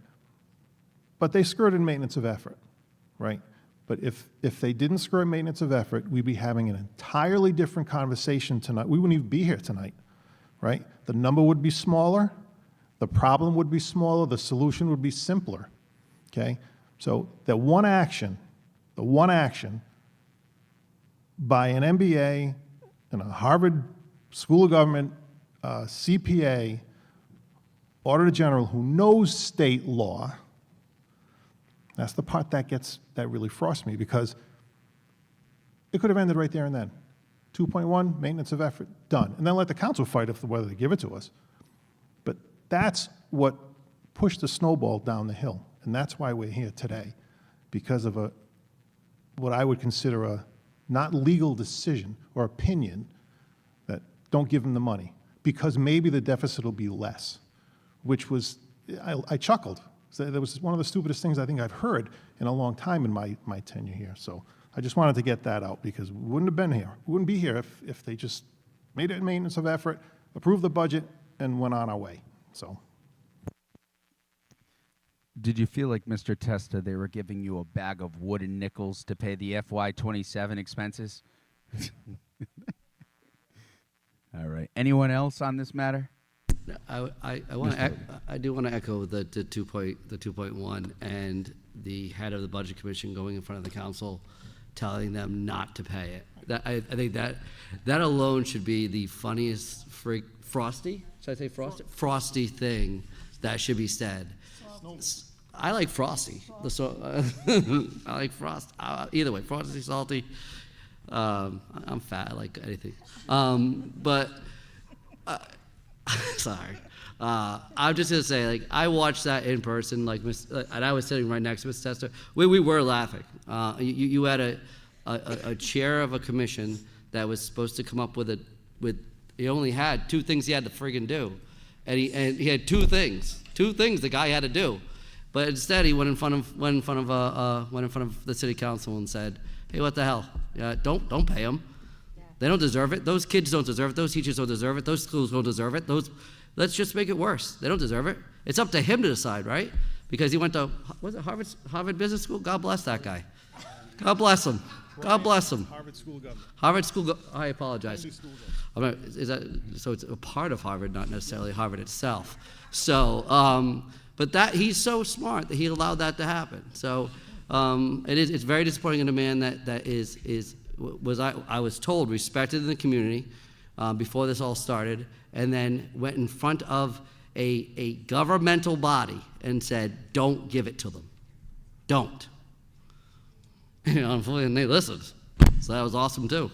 But they skirted maintenance of effort, right? But if they didn't skirt maintenance of effort, we'd be having an entirely different conversation tonight. We wouldn't even be here tonight, right? The number would be smaller, the problem would be smaller, the solution would be simpler, okay? So the one action by an MBA and a Harvard School of Government CPA, Auditor General who knows state law, that's the part that really frosts me, because it could have ended right there and then. 2.1, maintenance of effort, done. And then let the council fight whether they give it to us. But that's what pushed the snowball down the hill. And that's why we're here today, because of what I would consider a not legal decision or opinion that don't give them the money, because maybe the deficit will be less, which was, I chuckled. So that was one of the stupidest things I think I've heard in a long time in my tenure here. So I just wanted to get that out, because we wouldn't have been here. We wouldn't be here if they just made it maintenance of effort, approved the budget, and went on our way. So. Did you feel like, Mr. Testa, they were giving you a bag of wooden nickels to pay the FY27 expenses? All right. Anyone else on this matter? I do want to echo the 2.1 and the head of the Budget Commission going in front of the council, telling them not to pay it. I think that alone should be the funniest frosty. Should I say frosty? Frosty thing that should be said. I like frosty. I like frost. Either way, frosty, salty. I'm fat. I like anything. Sorry. I'm just gonna say, like, I watched that in person, and I was sitting right next to Ms. Testa. We were laughing. You had a chair of a commission that was supposed to come up with he only had 2 things he had to friggin' do, and he had 2 things the guy had to do, But instead, he went in front of the city council and said, "Hey, what the hell? Don't pay them. They don't deserve it. Those kids don't deserve it. Those teachers don't deserve it. Those schools don't deserve it. Let's just make it worse. They don't deserve it. It's up to him to decide, right? Because he went to Harvard Business School. God bless that guy. God bless him. God bless him. Harvard School Government. Harvard School. I apologize. So it's a part of Harvard, not necessarily Harvard itself. So, but he's so smart that he allowed that to happen. So, it's very disappointing in a man that I was told respected in the community before this all started, and then went in front of a governmental body and said, "Don't give it to them. Don't." And they listened. So that was awesome too.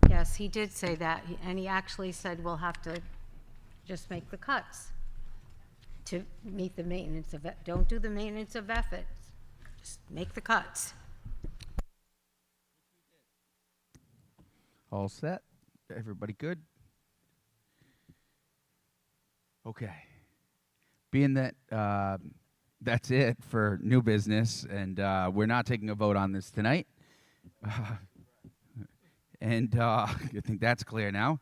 Yes, he did say that, and he actually said we'll have to just make the cuts to meet the maintenance of it. Don't do the maintenance of efforts. Just make the cuts. All set? Everybody good? Okay. Being that that's it for new business, and we're not taking a vote on this tonight. I think that's clear now.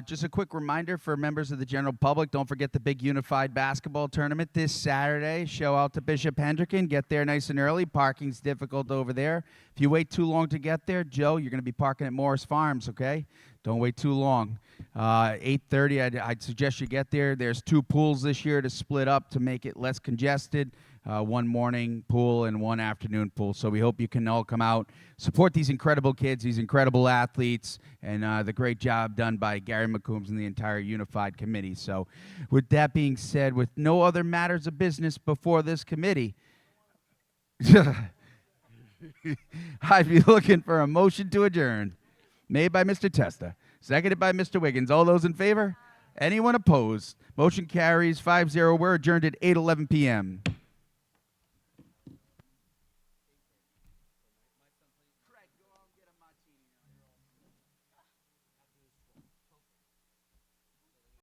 Just a quick reminder for members of the general public, don't forget the big unified basketball tournament this Saturday. Show out to Bishop Hendricken. Get there nice and early. Parking's difficult over there. If you wait too long to get there, Joe, you're going to be parking at Morris Farms, okay? Don't wait too long. 8:30, I'd suggest you get there. There's 2 pools this year to split up to make it less congested. 1 morning pool and 1 afternoon pool. So we hope you can all come out, support these incredible kids, these incredible athletes, and the great job done by Gary McCombs and the entire Unified Committee. So with that being said, with no other matters of business before this committee, I'd be looking for a motion to adjourn. Made by Mr. Testa, seconded by Mr. Wiggins. All those in favor? Anyone opposed? Motion carries 5-0. We're adjourned at 8:11 p.m.